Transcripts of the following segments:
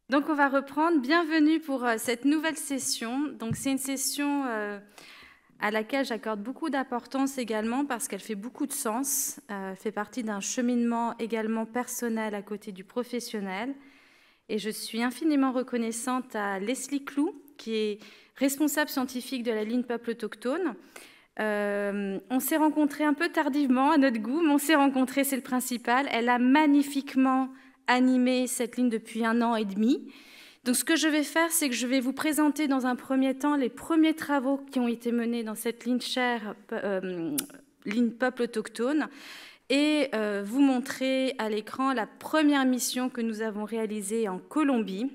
Donc, on va reprendre. Bienvenue pour cette nouvelle session. Donc, c'est une session à laquelle j'accorde beaucoup d'importance également parce qu'elle fait beaucoup de sens. Elle fait partie d'un cheminement également personnel à côté du professionnel. Et je suis infiniment reconnaissante à Leslie Clou, qui est responsable scientifique de la ligne Peuple autochtone. On s'est rencontrés un peu tardivement à notre goût, mais on s'est rencontrés, c'est le principal. Elle a magnifiquement animé cette ligne depuis 1 an et demi. Donc, ce que je vais faire, c'est que je vais vous présenter dans un premier temps les premiers travaux qui ont été menés dans cette ligne chère, ligne Peuple autochtone, et vous montrer à l'écran la première mission que nous avons réalisée en Colombie.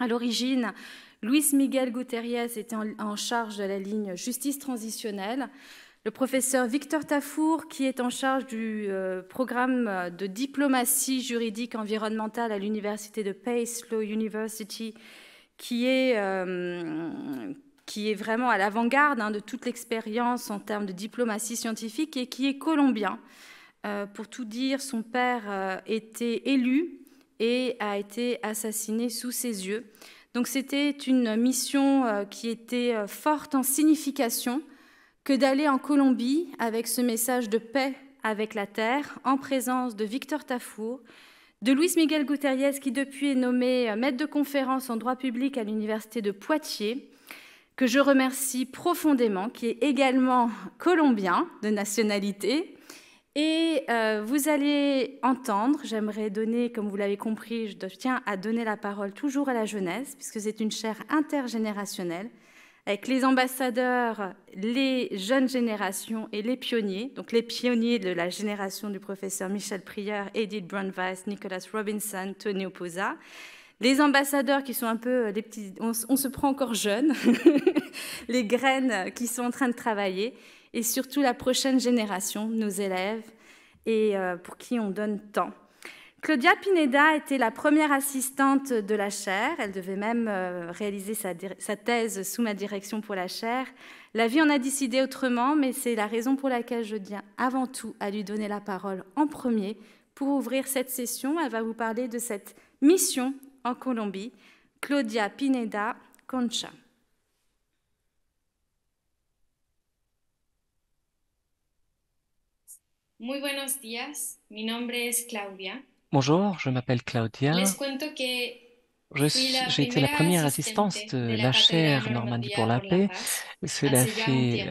À l'origine, Luis Miguel Gutiérrez était en charge de la ligne justice transitionnelle. Le professeur Victor Tafour, qui est en charge du programme de diplomatie juridique environnementale à l'université de Pace Law University, qui est vraiment à l'avant-garde de toute l'expérience en termes de diplomatie scientifique et qui est colombien. Pour tout dire, son père était élu et a été assassiné sous ses yeux. Donc c'était une mission qui était forte en signification, que d'aller en Colombie avec ce message de paix avec la terre, en présence de Victor Tafour, de Luis Miguel Gutiérrez, qui depuis est nommé maître de conférence en droit public à l'université de Poitiers, que je remercie profondément, qui est également colombien de nationalité. Et vous allez entendre, j'aimerais donner, comme vous l'avez compris, je tiens à donner la parole toujours à la jeunesse, puisque c'est une chaire intergénérationnelle, avec les ambassadeurs, les jeunes générations et les pionniers, donc les pionniers de la génération du professeur Michel Prieur, Edith Brunweiss, Nicholas Robinson, Tony Oposa, les ambassadeurs qui sont un peu les petits, on se prend encore jeunes, les graines qui sont en train de travailler, et surtout la prochaine génération, nos élèves, et pour qui on donne tant. Claudia Pineda était la première assistante de la chaire. Elle devait même réaliser sa thèse sous ma direction pour la chaire. La vie en a décidé autrement, mais c'est la raison pour laquelle je tiens avant tout à lui donner la parole en premier pour ouvrir cette session. Elle va vous parler de cette mission en Colombie. Claudia Pineda Concha. Muy buenos días, mi nombre es Claudia. Bonjour, je m'appelle Les Claudia. cuento que fui la J'ai été la primera première assistante asistente de de la la Cátedra chaire Normandie pour Normandía la por la paix. Paz Cela hace ya un fait tiempo.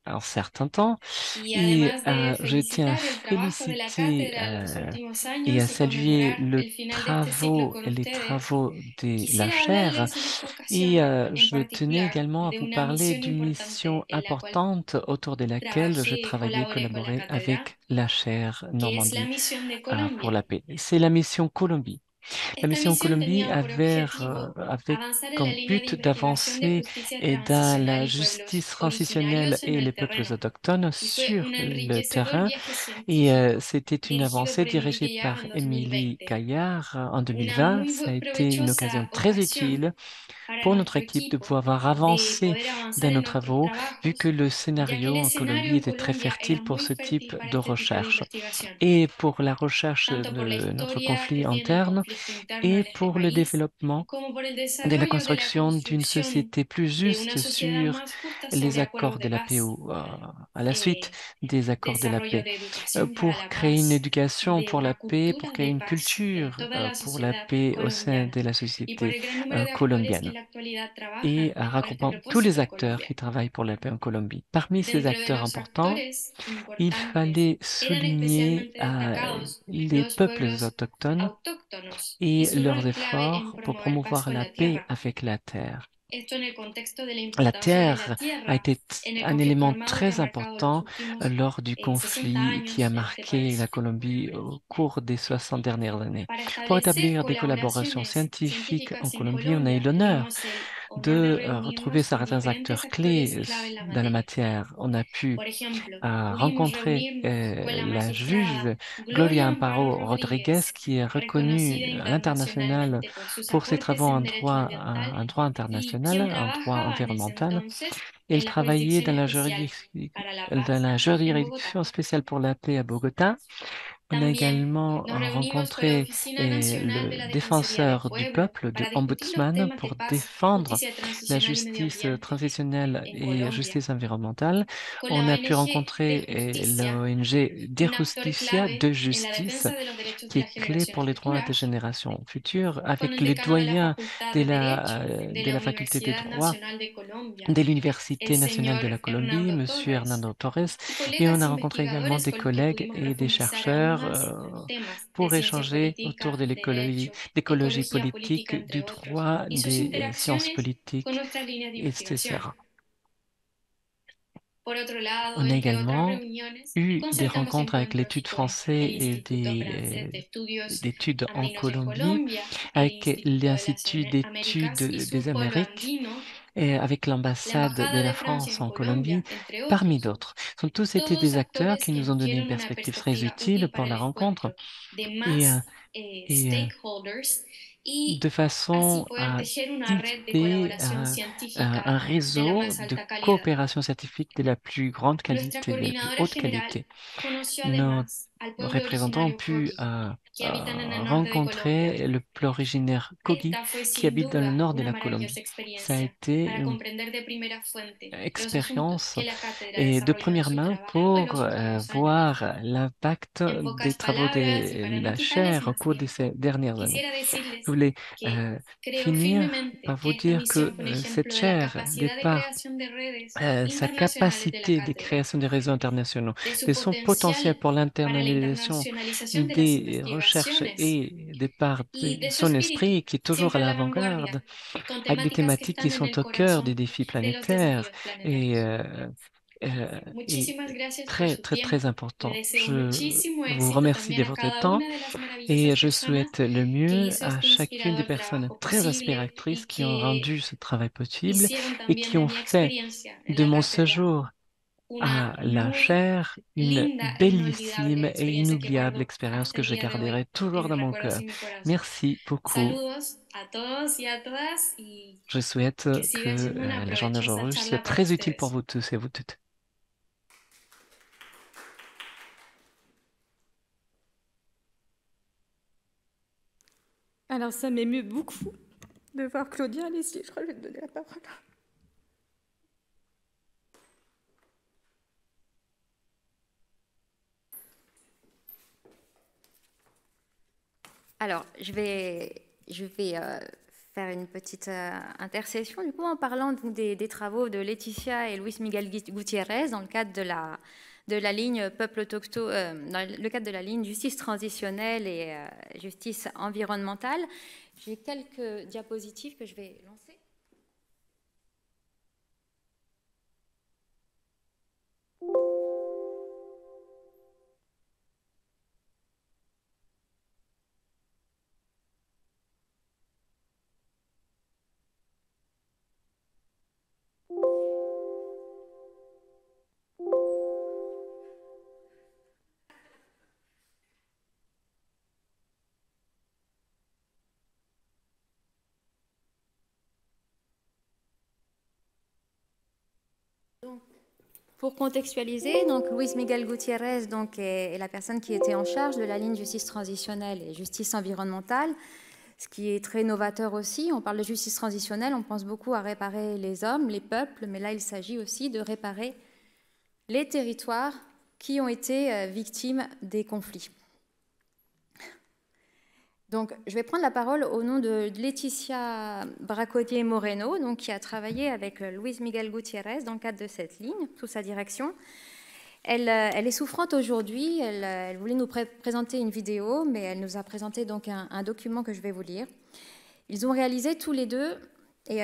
un certain temps. Y Et además de je tiens à felicitar el trabajo de la féliciter cátedra en los últimos et à años y saluer conmemorar el final de este ciclo con les ustedes, travaux de la quisiera chaire. hablarles en esta Et ocasión en je tenais particular également à de vous una parler misión d'une mission importante en la cual importante autour de laquelle je trabajé y travaillais, colaboré con la collaborais cátedra, avec la chaire que es la Normandie misión de pour Colombia. la paix. C'est la mission Colombie. La Esta mission misión Colombie tenía por objetivo avait avanzar en la comme línea de but investigación de d'avancer justicia et dans transicional la y pueblos justice transitionnelle originarios en et les el peuples terreno, autochtones y fue sur un le enriquecedor terrain. viaje Et científico c'était une dirigido avancée por Émile dirigée Gaillard par en Émilie 2020. Gaillard en Una 2020. muy Ça a été une occasion provechosa très ocasión utile para pour notre nuestro équipe de equipo pouvoir de avancer poder avanzar dans en nos nuestros travaux, vu que trabajos, le ya que scénario el en escenario Colombie en était très Colombia era fertile pour muy ce type fértil para de este tipo de recherche. investigación, Et pour la recherche tanto por la de notre historia conflit que tiene el interne conflicto interno et en este pour le país, développement como por el de la desarrollo de la construction d'une construcción société plus de una juste sociedad sur más justa les sobre acuerdos accords de de la paix paz, ou à la suite des accords de la desarrollo paix, de educación para pour la créer une paz, éducation de pour la una paix, pour cultura créer de une paz en culture toda la pour la sociedad paix au sein colombiana de la y por société el gran número de actores que colombienne en la actualidad et trabajan por este regroupant tous les propósito en acteurs Colombia. qui travaillent pour la paix en Colombie. Parmi ces Dentro de acteurs los importants, actores il importantes fallait eran souligner especialmente destacados les los peuples pueblos autochtones autóctonos y et su leurs rol clave en efforts pour promover paz promouvoir con la la paix tierra. avec la terre. Esto en el contexto de la La importancia de la terre a tierra été en el un conflicto élément armado que ha très marcado los important últimos lors du 60 conflit qui a años en este marqué la país. Colombie au cours des 60 dernières années. Para Pour establecer établir des collaborations colaboraciones scientifiques en científicas en Colombie, on a eu Colombia, l'honneur tuvimos el honor de de retrouver reunirnos con certains diferentes acteurs actores clés clave en la dans la materia. matière. On a pu Por ejemplo, pudimos rencontrer reunirnos con la la juge magistrada Gloria Gloria Amparo Amparo Rodriguez, Rodríguez, qui est reconnue reconocida à l'international internacionalmente por sus pour ses travaux aportes en derecho ambiental en droit y international, quien en droit trabajaba en ese environnemental. entonces Il en la travaillait Jurisdicción Especial para la Paz en dans la la región Bogotá. juridiction spéciale pour la paix à Bogota. On a También également nos reunimos con la rencontré Oficina Nacional de le la Defensoría del défenseur du Pueblo peuple, de para discutir los ombudsman, temas de pour paz, défendre justicia la transicional y medio justice ambiente transitionnelle en et Colombia. justice environnementale. Con la On a pu ONG de rencontrer Justicia, l'ONG De un actor Justicia, clave de en la justice, defensa de los derechos de qui las est clé pour generaciones les droits des futuras, générations futures, con avec el les decano de la doyens Facultad de Derecho de de la la faculté des Universidad droits Nacional de Colombia, de el l'Université nationale señor de la Colombie, Hernando Monsieur Torres, Hernando Torres, y et on colegas a rencontré également investigadores des con los que collègues pudimos et des profundizar aún chercheurs más temas de pour ciencia échanger autour política, de derecho, l'écologie ecología política, politique, entre du otros, droit, y sus des sciences interacciones con politiques, nuestras líneas de investigación. etc. Por otro lado, On a entre otras également reuniones, eu des concertamos rencontres avec encuentros l'étude con el français et Instituto Francés de Estudios d'études en Andinos en Colombie, Colombia, el avec Instituto de las l'Institut d'études Américas y su des polo Amériques, andino, et avec la l'ambassade de Embajada la de Francia France en en Colombia, Colombie, entre parmi otros, d'autres. Ce sont tous été todos des acteurs actores qui que nous ont nos donné une dieron una perspective très perspectiva utile útil pour para la el rencontre encuentro de et, más et stakeholders y de así façon poder à tejer una red de tisser colaboración un científica de la réseau más de alta calidad. coopération scientifique de la plus grande Nuestra qualité, de la plus coordinadora haute general qualité. conoció Nos además al pueblo représentants ont originario pu Kogi, que habitan en el norte de Colombia. rencontrer le peuple originaire Kogi Esta fue qui sin habite dans le duda nord de una la maravillosa Colombie. Ça a experiencia été para une comprender de primera fuente los asuntos expérience que la cátedra et de desarrolló en première su main trabajo en pour los últimos años. voir l'impact En des pocas travaux palabras, y de para no la quitarles chaire au más cours de tiempo, ces dernières années. quisiera Je decirles voulais que creo finir par firmemente que vous esta dire que misión, por cette ejemplo, de la chaire, de capacidad de par creación de redes sa internacionales de la capacité de cátedra, création des réseaux internationaux, de su de son potentiel potencial pour para la l'internalisation internacionalización de las des recherches investigaciones et de par y de su son espíritu, esprit qui est toujours à siempre a la l'avant-garde, vanguardia, con avec des temáticas que thématiques qui están en sont el au cœur des corazón défis de los planétaires desafíos et, planetarios. et Muchísimas gracias por très, su très, très tiempo. Le important. deseo Je muchísimo vous éxito remercie también de a votre cada temps una de las et maravillosas je personas souhaite le que mieux hizo à este chacune des inspirador personnes trabajo très posible y inspiratrices qui ont rendu que ce travail possible hicieron et también qui de ont mi fait experiencia en de la mon cátedra séjour una à la muy chaire une linda e bellissime inolvidable et experiencia que inoubliable guardo expérience hasta que el je día de hoy garderai en toujours mis dans mon recuerdos cœur. y mi corazón. Merci beaucoup. Saludos a todos y a todas y Je souhaite que que siga siendo una la journée provechosa d'aujourd'hui soit charla para très utile pour ustedes. vous tous et vous toutes. Alors, ça m'émeut beaucoup de voir Claudia ici. Je crois que je vais te donner la parole. Alors, je vais faire une petite intercession, du coup, en parlant des travaux de Laetitia et Luis Miguel Gutiérrez dans le cadre de la ligne peuple autochtone, dans le cadre de la ligne justice transitionnelle et justice environnementale. J'ai quelques diapositives que je vais lancer. Pour contextualiser, donc Luis Miguel Gutiérrez est la personne qui était en charge de la ligne justice transitionnelle et justice environnementale, ce qui est très novateur aussi. On parle de justice transitionnelle, on pense beaucoup à réparer les hommes, les peuples, mais là il s'agit aussi de réparer les territoires qui ont été victimes des conflits. Donc, je vais prendre la parole au nom de Laetitia Bracodier Moreno, donc, qui a travaillé avec Luis Miguel Gutiérrez dans le cadre de cette ligne, sous sa direction. Elle est souffrante aujourd'hui, elle voulait nous présenter une vidéo, mais elle nous a présenté donc un document que je vais vous lire. Ils ont réalisé tous les deux, et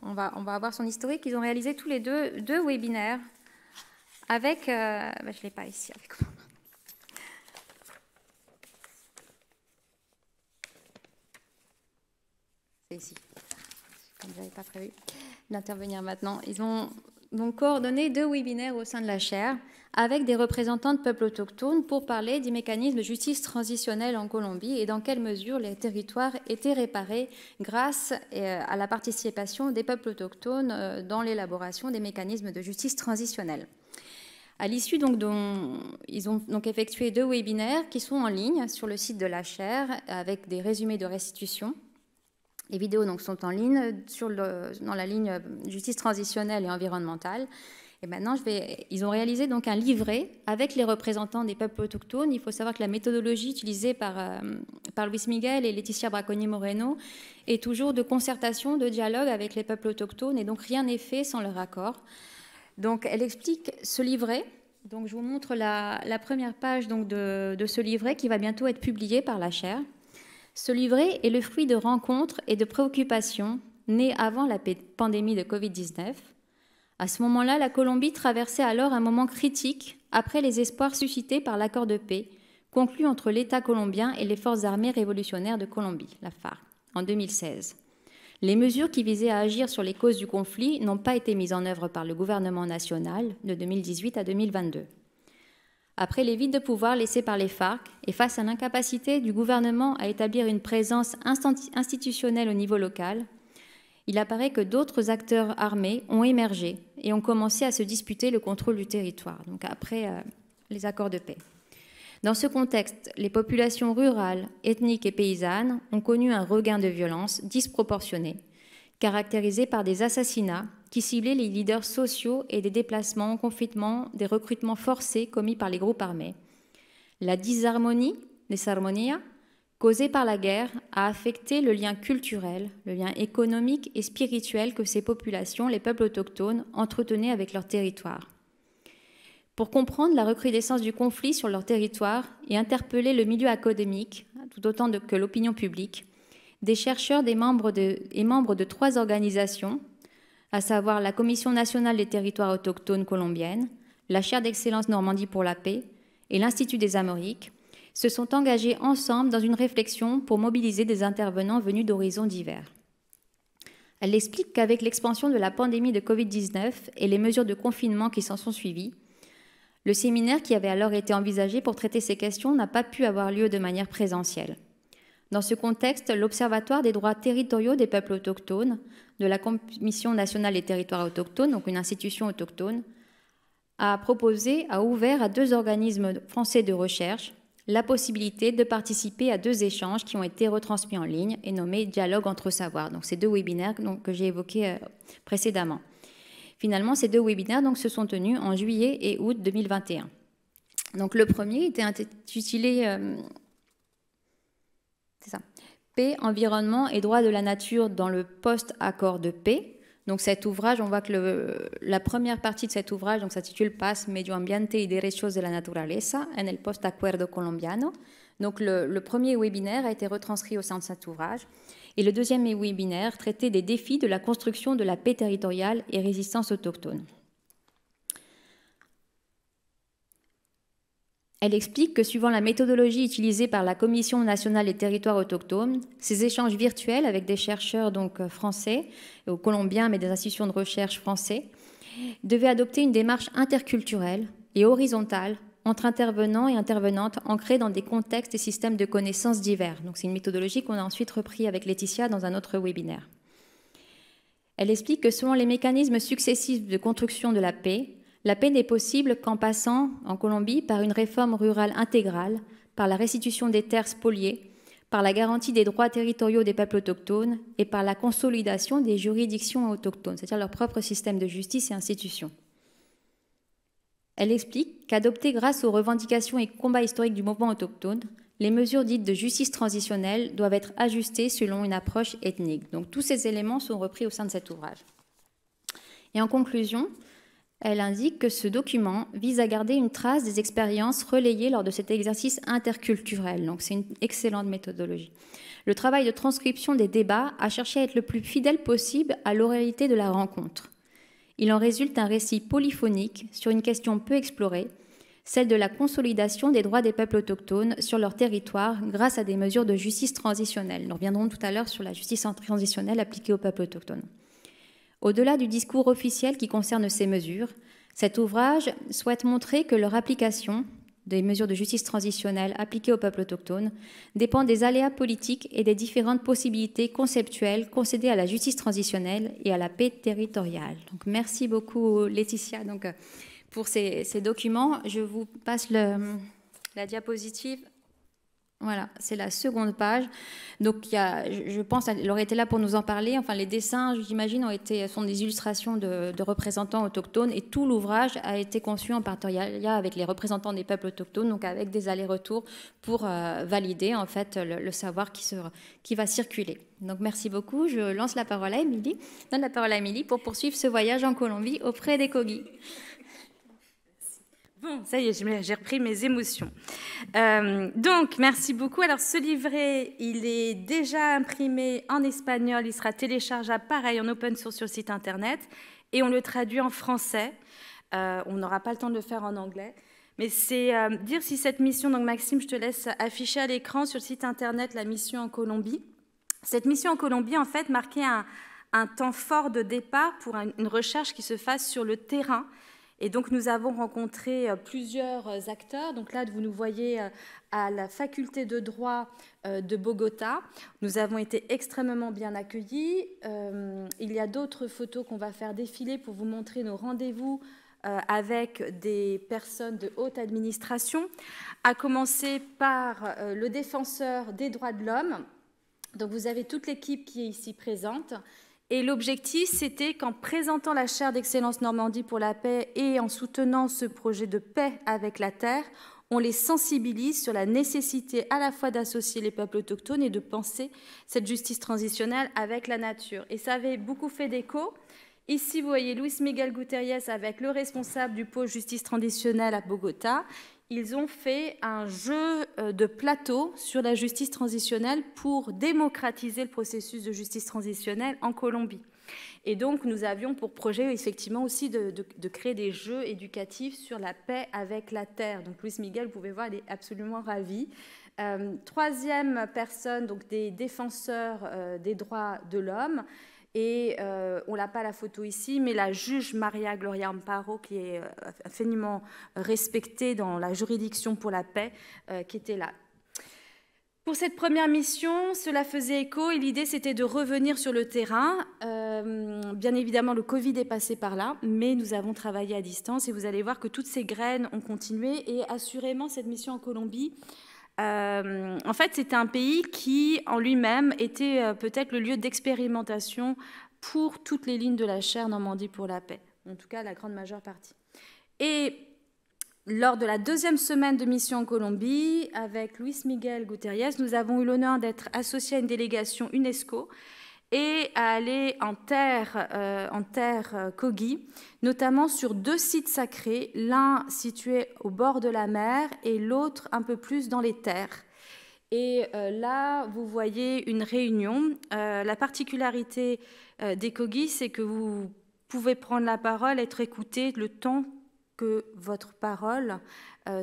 on va avoir son historique, ils ont réalisé tous les deux webinaires avec, je ne l'ai pas ici avec moi. C'est ici, comme je n'avais pas prévu d'intervenir maintenant. Ils ont donc coordonné 2 webinaires au sein de la chaire avec des représentants de peuples autochtones pour parler des mécanismes de justice transitionnelle en Colombie et dans quelle mesure les territoires étaient réparés grâce à la participation des peuples autochtones dans l'élaboration des mécanismes de justice transitionnelle. À l'issue, ils ont donc effectué 2 webinaires qui sont en ligne sur le site de la chaire avec des résumés de restitution. Les vidéos donc, sont en ligne dans la ligne justice transitionnelle et environnementale. Et maintenant, ils ont réalisé donc un livret avec les représentants des peuples autochtones. Il faut savoir que la méthodologie utilisée par Luis Miguel et Laetitia Bracconi Moreno est toujours de concertation, de dialogue avec les peuples autochtones, et donc rien n'est fait sans leur accord. Donc, elle explique ce livret. Donc, je vous montre la première page donc, de ce livret qui va bientôt être publié par la chaire. Ce livret est le fruit de rencontres et de préoccupations nées avant la pandémie de Covid-19. À ce moment-là, la Colombie traversait alors un moment critique après les espoirs suscités par l'accord de paix conclu entre l'État colombien et les forces armées révolutionnaires de Colombie, la FARC, en 2016. Les mesures qui visaient à agir sur les causes du conflit n'ont pas été mises en œuvre par le gouvernement national de 2018 à 2022. Après les vides de pouvoir laissés par les FARC et face à l'incapacité du gouvernement à établir une présence institutionnelle au niveau local, il apparaît que d'autres acteurs armés ont émergé et ont commencé à se disputer le contrôle du territoire, donc après les accords de paix. Dans ce contexte, les populations rurales, ethniques et paysannes ont connu un regain de violence disproportionné, caractérisé par des assassinats qui ciblaient les leaders sociaux et des déplacements, confinements, des recrutements forcés commis par les groupes armés. La disharmonie, desarmonia, causée par la guerre, a affecté le lien culturel, le lien économique et spirituel que ces populations, les peuples autochtones, entretenaient avec leur territoire. Pour comprendre la recrudescence du conflit sur leur territoire et interpeller le milieu académique, tout autant que l'opinion publique, des chercheurs et membres de 3 organisations, à savoir la Commission nationale des territoires autochtones colombienne, la Chaire d'excellence Normandie pour la paix et l'Institut des Amériques, se sont engagés ensemble dans une réflexion pour mobiliser des intervenants venus d'horizons divers. Elle explique qu'avec l'expansion de la pandémie de Covid-19 et les mesures de confinement qui s'en sont suivies, le séminaire qui avait alors été envisagé pour traiter ces questions n'a pas pu avoir lieu de manière présentielle. Dans ce contexte, l'Observatoire des droits territoriaux des peuples autochtones de la Commission nationale des territoires autochtones, donc une institution autochtone, a ouvert à 2 organismes français de recherche la possibilité de participer à 2 échanges qui ont été retransmis en ligne et nommés Dialogue entre savoirs. Donc, ces 2 webinaires que j'ai évoqués précédemment. Finalement, ces 2 webinaires se sont tenus en juillet et août 2021. Donc, le premier était intitulé Paix, environnement et droits de la nature dans le post-accord de paix. Donc cet ouvrage, on voit que la première partie de cet ouvrage s'intitule Paz, Medio Ambiente y Derechos de la Naturaleza en el post-acuerdo colombiano. Donc le premier webinaire a été retranscrit au sein de cet ouvrage. Et le deuxième webinaire traitait des défis de la construction de la paix territoriale et résistance autochtone. Elle explique que suivant la méthodologie utilisée par la Commission nationale des territoires autochtones, ces échanges virtuels avec des chercheurs français, colombiens, mais des institutions de recherche français, devaient adopter une démarche interculturelle et horizontale entre intervenants et intervenantes ancrés dans des contextes et systèmes de connaissances divers. Donc c'est une méthodologie qu'on a ensuite repris avec Laetitia dans un autre webinaire. Elle explique que selon les mécanismes successifs de construction de la paix n'est possible qu'en passant, en Colombie, par une réforme rurale intégrale, par la restitution des terres spoliées, par la garantie des droits territoriaux des peuples autochtones et par la consolidation des juridictions autochtones, c'est-à-dire leur propre système de justice et institutions. Elle explique qu'adoptées grâce aux revendications et combats historiques du mouvement autochtone, les mesures dites de justice transitionnelle doivent être ajustées selon une approche ethnique. Donc tous ces éléments sont repris au sein de cet ouvrage. Et en conclusion, elle indique que ce document vise à garder une trace des expériences relayées lors de cet exercice interculturel. Donc c'est une excellente méthodologie. Le travail de transcription des débats a cherché à être le plus fidèle possible à l'oralité de la rencontre. Il en résulte un récit polyphonique sur une question peu explorée, celle de la consolidation des droits des peuples autochtones sur leur territoire grâce à des mesures de justice transitionnelle. Nous reviendrons tout à l'heure sur la justice transitionnelle appliquée aux peuples autochtones. Au-delà du discours officiel qui concerne ces mesures, cet ouvrage souhaite montrer que leur application, des mesures de justice transitionnelle appliquées aux peuples autochtones, dépend des aléas politiques et des différentes possibilités conceptuelles concédées à la justice transitionnelle et à la paix territoriale. Donc, merci beaucoup Laetitia pour ces documents. Je vous passe la diapositive. Voilà, c'est la seconde page. Donc, je pense qu'elle aurait été là pour nous en parler. Enfin, les dessins, j'imagine, sont des illustrations de représentants autochtones et tout l'ouvrage a été conçu en partenariat avec les représentants des peuples autochtones, donc avec des allers-retours pour valider en fait le savoir qui va circuler. Donc, merci beaucoup. Je lance la parole à Émilie. Je donne la parole à Émilie pour poursuivre ce voyage en Colombie auprès des Kogi. Bon, ça y est, j'ai repris mes émotions. Donc, merci beaucoup. Alors, ce livret, il est déjà imprimé en espagnol. Il sera téléchargeable, pareil, en open source sur le site Internet. Et on le traduit en français. On n'aura pas le temps de le faire en anglais. Mais c'est dire si cette mission... Donc, Maxime, je te laisse afficher à l'écran sur le site Internet la mission en Colombie. Cette mission en Colombie, en fait, marquait un temps fort de départ pour une recherche qui se fasse sur le terrain. Et donc, nous avons rencontré plusieurs acteurs. Donc là, vous nous voyez à la faculté de droit de Bogota. Nous avons été extrêmement bien accueillis. Il y a d'autres photos qu'on va faire défiler pour vous montrer nos rendez-vous avec des personnes de haute administration, à commencer par le défenseur des droits de l'homme. Donc, vous avez toute l'équipe qui est ici présente. Et l'objectif, c'était qu'en présentant la chaire d'excellence Normandie pour la paix et en soutenant ce projet de paix avec la terre, on les sensibilise sur la nécessité à la fois d'associer les peuples autochtones et de penser cette justice transitionnelle avec la nature. Et ça avait beaucoup fait d'écho. Ici, vous voyez Luis Miguel Gutiérrez avec le responsable du pôle justice transitionnelle à Bogota. Ils ont fait un jeu de plateau sur la justice transitionnelle pour démocratiser le processus de justice transitionnelle en Colombie. Et donc, nous avions pour projet, effectivement, aussi de créer des jeux éducatifs sur la paix avec la terre. Donc, Luis Miguel, vous pouvez voir, il est absolument ravi. Troisième personne, donc des défenseurs des droits de l'homme. Et on n'a pas la photo ici, mais la juge Maria Gloria Amparo, qui est infiniment respectée dans la juridiction pour la paix, qui était là. Pour cette première mission, cela faisait écho et l'idée, c'était de revenir sur le terrain. Bien évidemment, le Covid est passé par là, mais nous avons travaillé à distance et vous allez voir que toutes ces graines ont continué. Et assurément, cette mission en Colombie, en fait, c'était un pays qui, en lui-même, était peut-être le lieu d'expérimentation pour toutes les lignes de la chaire Normandie pour la paix, en tout cas la grande majeure partie. Et lors de la deuxième semaine de mission en Colombie, avec Luis Miguel Gutiérrez, nous avons eu l'honneur d'être associés à une délégation UNESCO et à aller en terre Kogi, notamment sur 2 sites sacrés, l'un situé au bord de la mer et l'autre un peu plus dans les terres. Et là, vous voyez une réunion. La particularité des Kogi, c'est que vous pouvez prendre la parole, être écouté le temps que votre parole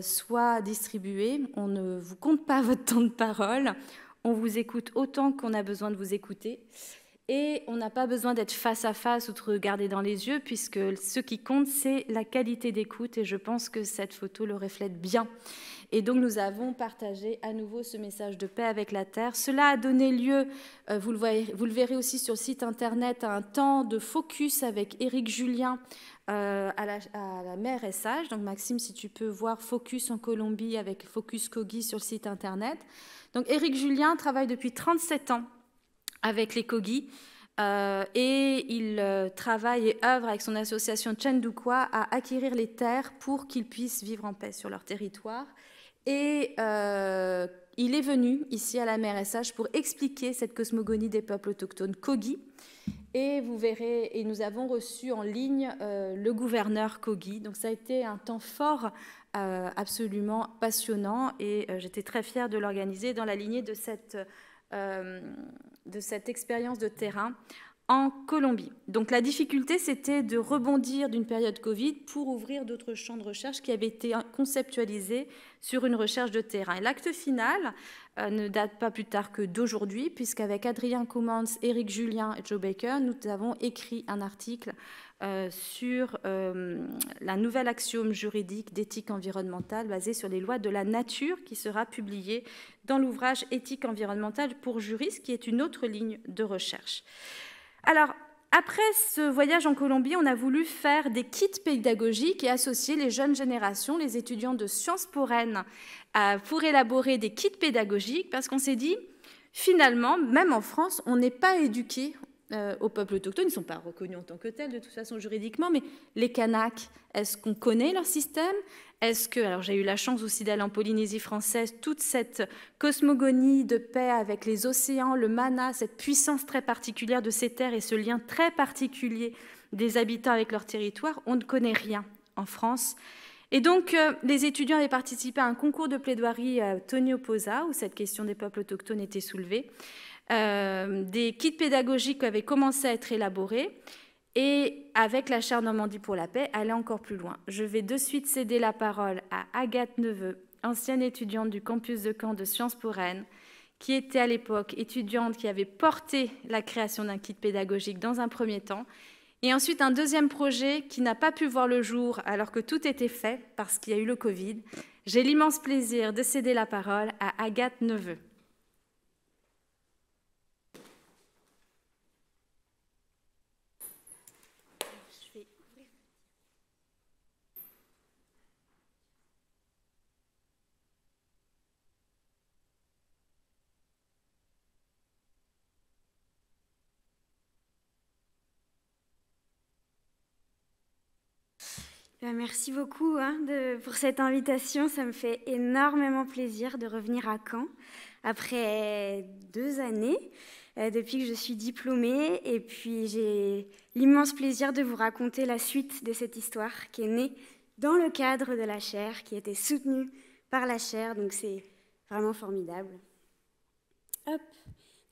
soit distribuée. On ne vous compte pas votre temps de parole. On vous écoute autant qu'on a besoin de vous écouter. Et on n'a pas besoin d'être face à face ou de regarder dans les yeux, puisque ce qui compte, c'est la qualité d'écoute. Et je pense que cette photo le reflète bien. Et donc, nous avons partagé à nouveau ce message de paix avec la terre. Cela a donné lieu, vous le verrez aussi sur le site Internet, à un temps de focus avec Éric Julien à la mer et Sage. Donc, Maxime, si tu peux voir Focus en Colombie avec Focus Kogi sur le site Internet. Donc, Éric Julien travaille depuis 37 ans avec les Kogi et il travaille et œuvre avec son association Chendukwa à acquérir les terres pour qu'ils puissent vivre en paix sur leur territoire. Et il est venu ici à la mer Sage pour expliquer cette cosmogonie des peuples autochtones Kogi. Et vous verrez, et nous avons reçu en ligne le gouverneur Kogi. Donc ça a été un temps fort, absolument passionnant, et j'étais très fière de l'organiser dans la lignée de cette expérience de terrain en Colombie. Donc la difficulté, c'était de rebondir d'une période Covid pour ouvrir d'autres champs de recherche qui avaient été conceptualisés sur une recherche de terrain. Et l'acte final ne date pas plus tard que d'aujourd'hui, puisqu'avec Adrien Coumans, Éric Julien et Joe Baker, nous avons écrit un article sur la nouvelle axiome juridique d'éthique environnementale basée sur les lois de la nature, qui sera publié dans l'ouvrage Éthique environnementale pour juristes, qui est une autre ligne de recherche. Alors, Après ce voyage en Colombie, on a voulu faire des kits pédagogiques et associer les jeunes générations, les étudiants de Sciences Po Rennes, pour élaborer des kits pédagogiques, parce qu'on s'est dit, finalement, même en France, on n'est pas éduqué aux peuples autochtones, ils ne sont pas reconnus en tant que tels de toute façon juridiquement, mais les Kanaks, est-ce qu'on connaît leur système? Est-ce que, alors j'ai eu la chance aussi d'aller en Polynésie française, toute cette cosmogonie de paix avec les océans, le mana, cette puissance très particulière de ces terres et ce lien très particulier des habitants avec leur territoire, on ne connaît rien en France. Et donc, les étudiants avaient participé à un concours de plaidoirie à Tony Oposa, où cette question des peuples autochtones était soulevée. Des kits pédagogiques avaient commencé à être élaborés. Et avec la chaire Normandie pour la paix, aller encore plus loin. Je vais de suite céder la parole à Agathe Neveu, ancienne étudiante du campus de Caen de Sciences Po Rennes, qui était à l'époque étudiante, qui avait porté la création d'un kit pédagogique dans un premier temps, et ensuite un deuxième projet qui n'a pas pu voir le jour alors que tout était fait parce qu'il y a eu le Covid. J'ai l'immense plaisir de céder la parole à Agathe Neveu. Merci beaucoup pour cette invitation. Ça me fait énormément plaisir de revenir à Caen après 2 années depuis que je suis diplômée. Et puis j'ai l'immense plaisir de vous raconter la suite de cette histoire qui est née dans le cadre de la chaire, qui a été soutenue par la chaire. Donc c'est vraiment formidable. Hop.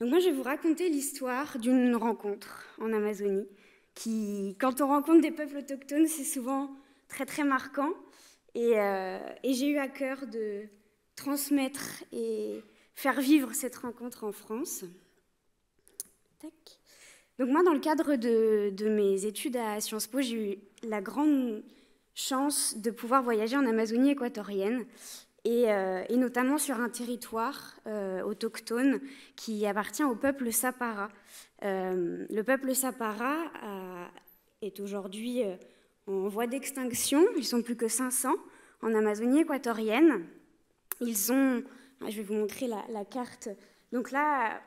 Donc moi je vais vous raconter l'histoire d'une rencontre en Amazonie qui, quand on rencontre des peuples autochtones, c'est souvent très très marquant, et j'ai eu à cœur de transmettre et faire vivre cette rencontre en France. Tac. Donc moi, dans le cadre de mes études à Sciences Po, j'ai eu la grande chance de pouvoir voyager en Amazonie équatorienne, et notamment sur un territoire autochtone qui appartient au peuple Sapara. Le peuple Sapara est aujourd'hui en voie d'extinction. Ils sont plus que 500 en Amazonie équatorienne. Ils ont, je vais vous montrer la carte. Donc là,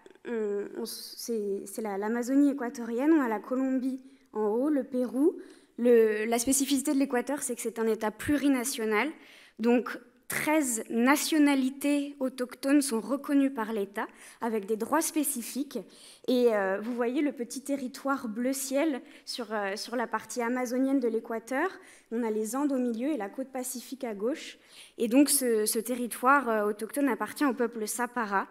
c'est l'Amazonie équatorienne. On a la Colombie en haut, le Pérou. La spécificité de l'Équateur, c'est que c'est un État plurinational. Donc 13 nationalités autochtones sont reconnues par l'État avec des droits spécifiques. Et vous voyez le petit territoire bleu ciel sur la partie amazonienne de l'Équateur. On a les Andes au milieu et la côte pacifique à gauche. Et donc ce territoire autochtone appartient au peuple Sapara,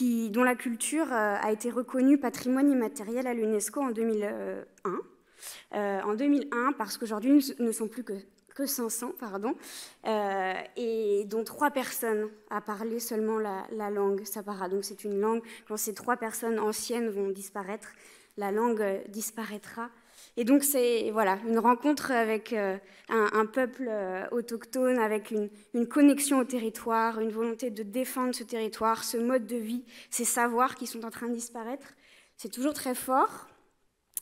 dont la culture a été reconnue patrimoine immatériel à l'UNESCO en 2001. Parce qu'aujourd'hui, nous ne sont plus que 500, et dont 3 personnes à parler seulement la langue Sapara. Donc c'est une langue, quand ces 3 personnes anciennes vont disparaître, la langue disparaîtra. Et donc c'est voilà, une rencontre avec un peuple autochtone, avec une connexion au territoire, une volonté de défendre ce territoire, ce mode de vie, ces savoirs qui sont en train de disparaître. C'est toujours très fort.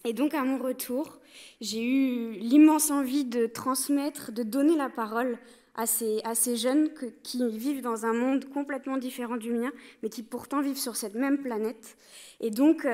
Et donc, à mon retour, j'ai eu l'immense envie de transmettre, de donner la parole à ces jeunes qui vivent dans un monde complètement différent du mien, mais qui pourtant vivent sur cette même planète. Et donc,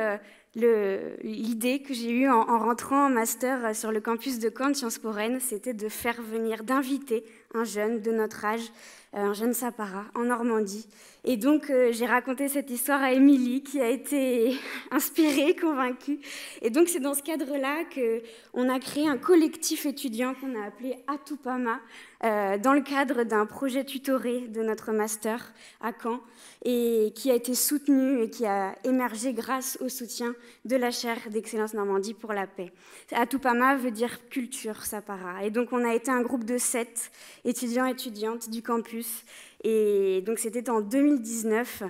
l'idée que j'ai eue en rentrant en master sur le campus de Caen de Sciences Po Rennes, c'était de faire venir, d'inviter un jeune de notre âge, un jeune Sapara, en Normandie. Et donc, j'ai raconté cette histoire à Émilie, qui a été inspirée, convaincue. Et donc, c'est dans ce cadre-là qu'on a créé un collectif étudiant qu'on a appelé Atupama, dans le cadre d'un projet tutoré de notre master à Caen, et qui a été soutenu et qui a émergé grâce au soutien de la chaire d'Excellence Normandie pour la paix. Atupama veut dire culture Sapara. Et donc, on a été un groupe de 7 étudiants et étudiantes du campus. Et donc, c'était en 2019,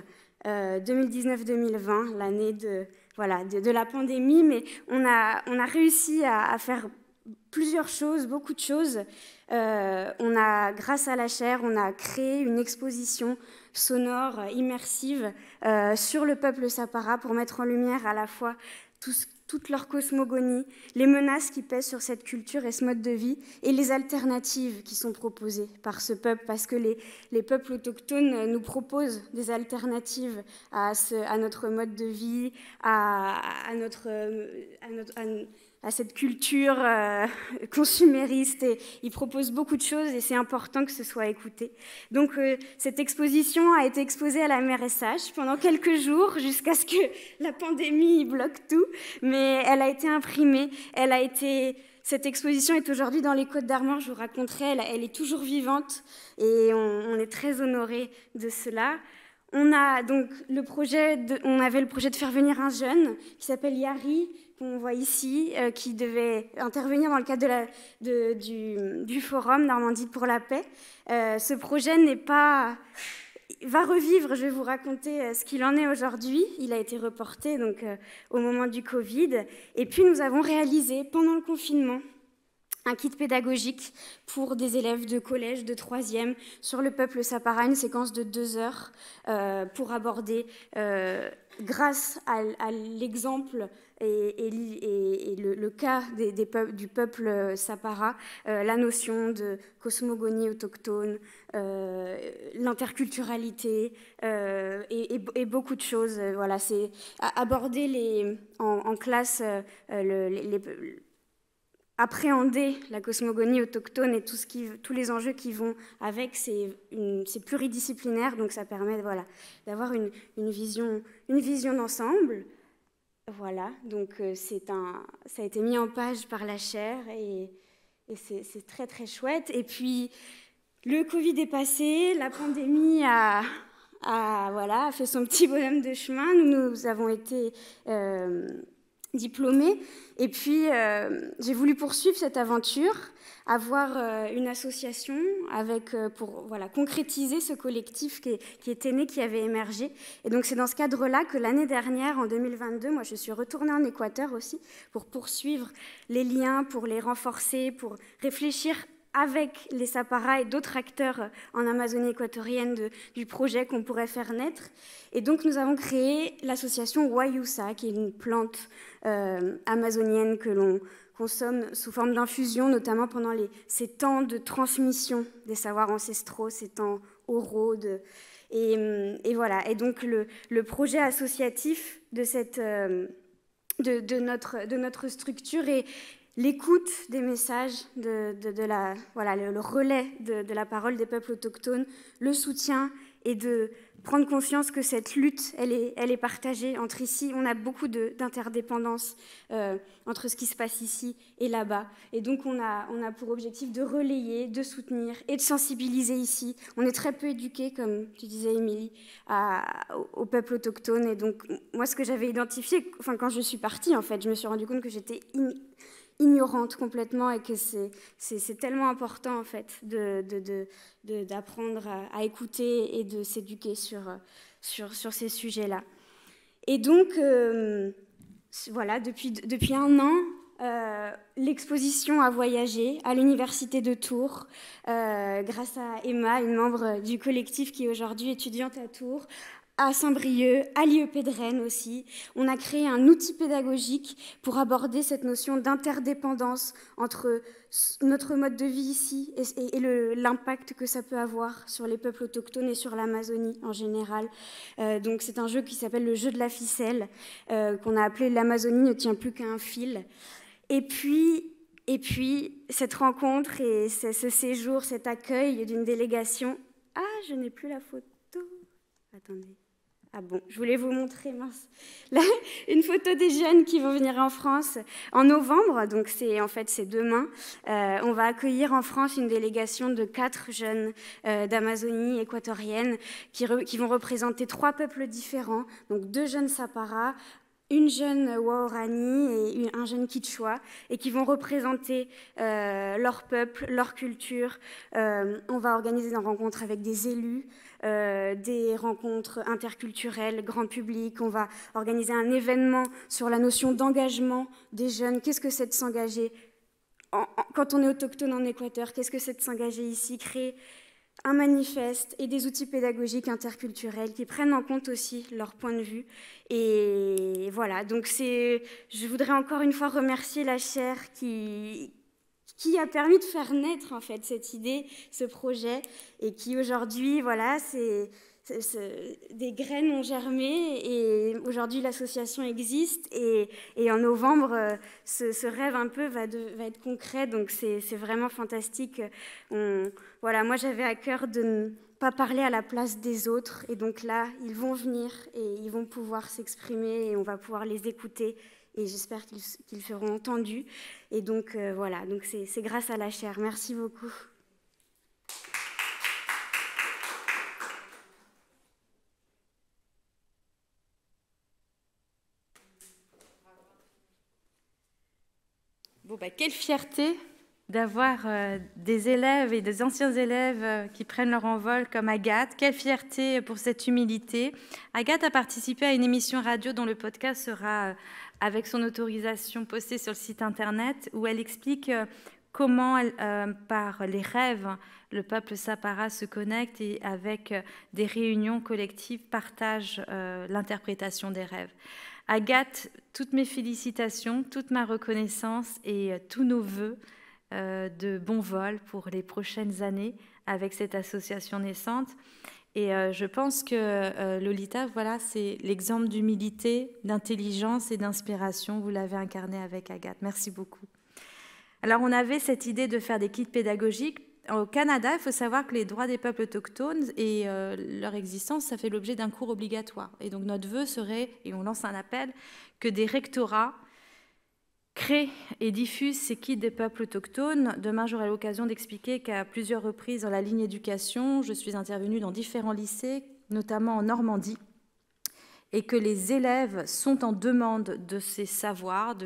2019-2020, l'année de la pandémie. Mais on a réussi à faire plusieurs choses, beaucoup de choses. Grâce à la chaire, on a créé une exposition sonore, immersive, sur le peuple Sapara pour mettre en lumière à la fois toute leur cosmogonie, les menaces qui pèsent sur cette culture et ce mode de vie, et les alternatives qui sont proposées par ce peuple, parce que les peuples autochtones nous proposent des alternatives à notre mode de vie, à cette culture consumériste, et ils proposent beaucoup de choses et c'est important que ce soit écouté. Donc cette exposition a été exposée à la MRSH pendant quelques jours jusqu'à ce que la pandémie bloque tout, mais elle a été imprimée, cette exposition est aujourd'hui dans les Côtes d'Armor, je vous raconterai, elle est toujours vivante et on est très honorés de cela. On avait le projet de faire venir un jeune qui s'appelle Yari, qu'on voit ici, qui devait intervenir dans le cadre du forum Normandie pour la paix. Ce projet va revivre, je vais vous raconter ce qu'il en est aujourd'hui. Il a été reporté donc, au moment du Covid. Et puis nous avons réalisé, pendant le confinement, un kit pédagogique pour des élèves de collège, de 3e, sur le peuple Sapara, une séquence de 2 heures pour aborder, grâce à l'exemple et le cas du peuple Sapara, la notion de cosmogonie autochtone, l'interculturalité et beaucoup de choses. Voilà, c'est aborder en classe appréhender la cosmogonie autochtone et tous les enjeux qui vont avec, c'est pluridisciplinaire, donc ça permet d'avoir une vision d'ensemble. Voilà, donc ça a été mis en page par la chaire et c'est très très chouette. Et puis le Covid est passé, la pandémie a fait son petit bonhomme de chemin. Nous avons été diplômée. Et puis, j'ai voulu poursuivre cette aventure, avoir une association pour concrétiser ce collectif qui était né, qui avait émergé. Et donc, c'est dans ce cadre-là que l'année dernière, en 2022, moi, je suis retournée en Équateur aussi pour poursuivre les liens, pour les renforcer, pour réfléchir avec les Sapara et d'autres acteurs en Amazonie équatorienne du projet qu'on pourrait faire naître. Et donc, nous avons créé l'association Wayusa, qui est une plante amazonienne que l'on consomme sous forme d'infusion, notamment pendant ces temps de transmission des savoirs ancestraux, ces temps oraux. Et voilà. Et donc, le projet associatif de notre structure est l'écoute des messages, le relais de la parole des peuples autochtones, le soutien et de prendre conscience que cette lutte, elle est partagée entre ici. On a beaucoup d'interdépendance entre ce qui se passe ici et là-bas. Et donc, on a pour objectif de relayer, de soutenir et de sensibiliser ici. On est très peu éduqués, comme tu disais, Émilie, au peuple autochtone. Et donc, moi, ce que j'avais identifié, quand je suis partie, en fait, je me suis rendu compte que j'étais ignorante complètement et que c'est tellement important en fait d'apprendre à écouter et de s'éduquer sur ces sujets-là. Et donc, voilà, depuis un an, l'exposition a voyagé à l'université de Tours grâce à Emma, une membre du collectif qui est aujourd'hui étudiante à Tours, à Saint-Brieuc, à l'IEP de Rennes aussi. On a créé un outil pédagogique pour aborder cette notion d'interdépendance entre notre mode de vie ici et l'impact que ça peut avoir sur les peuples autochtones et sur l'Amazonie en général. Donc c'est un jeu qui s'appelle le jeu de la ficelle, qu'on a appelé « L'Amazonie ne tient plus qu'à un fil ». Et puis, cette rencontre et ce séjour, cet accueil d'une délégation... Ah, je n'ai plus la photo. Attendez. Ah bon, je voulais vous montrer, mince. Là, une photo des jeunes qui vont venir en France en novembre, donc c'est demain. On va accueillir en France une délégation de 4 jeunes d'Amazonie équatorienne qui vont représenter 3 peuples différents, donc 2 jeunes Sapara, une jeune Waorani et un jeune Quichua, et qui vont représenter leur peuple, leur culture. On va organiser des rencontres avec des élus, des rencontres interculturelles, grand public. On va organiser un événement sur la notion d'engagement des jeunes. Qu'est-ce que c'est de s'engager quand on est autochtone en Équateur, qu'est-ce que c'est de s'engager ici, créer un manifeste et des outils pédagogiques interculturels qui prennent en compte aussi leur point de vue. Et voilà, donc je voudrais encore une fois remercier la chaire qui a permis de faire naître en fait cette idée, ce projet, et qui aujourd'hui, voilà, des graines ont germé et aujourd'hui l'association existe et en novembre ce rêve un peu va être concret, donc c'est vraiment fantastique. Voilà, moi j'avais à cœur de ne pas parler à la place des autres et donc là ils vont venir et ils vont pouvoir s'exprimer et on va pouvoir les écouter et j'espère qu'ils seront entendus et donc voilà, donc c'est grâce à la chaire. Merci beaucoup. Bon, quelle fierté d'avoir des élèves et des anciens élèves qui prennent leur envol comme Agathe. Quelle fierté pour cette humilité. Agathe a participé à une émission radio dont le podcast sera, avec son autorisation, posté sur le site internet, où elle explique comment, par les rêves, le peuple Sapara se connecte et avec des réunions collectives partage l'interprétation des rêves. Agathe, toutes mes félicitations, toute ma reconnaissance et tous nos vœux de bon vol pour les prochaines années avec cette association naissante. Et je pense que Lolita, voilà, c'est l'exemple d'humilité, d'intelligence et d'inspiration. Vous l'avez incarné avec Agathe. Merci beaucoup. Alors, on avait cette idée de faire des kits pédagogiques. Au Canada, il faut savoir que les droits des peuples autochtones et leur existence, ça fait l'objet d'un cours obligatoire. Et donc notre vœu serait, et on lance un appel, que des rectorats créent et diffusent ces kits des peuples autochtones. Demain, j'aurai l'occasion d'expliquer qu'à plusieurs reprises dans la ligne éducation, je suis intervenue dans différents lycées, notamment en Normandie, et que les élèves sont en demande de ces savoirs,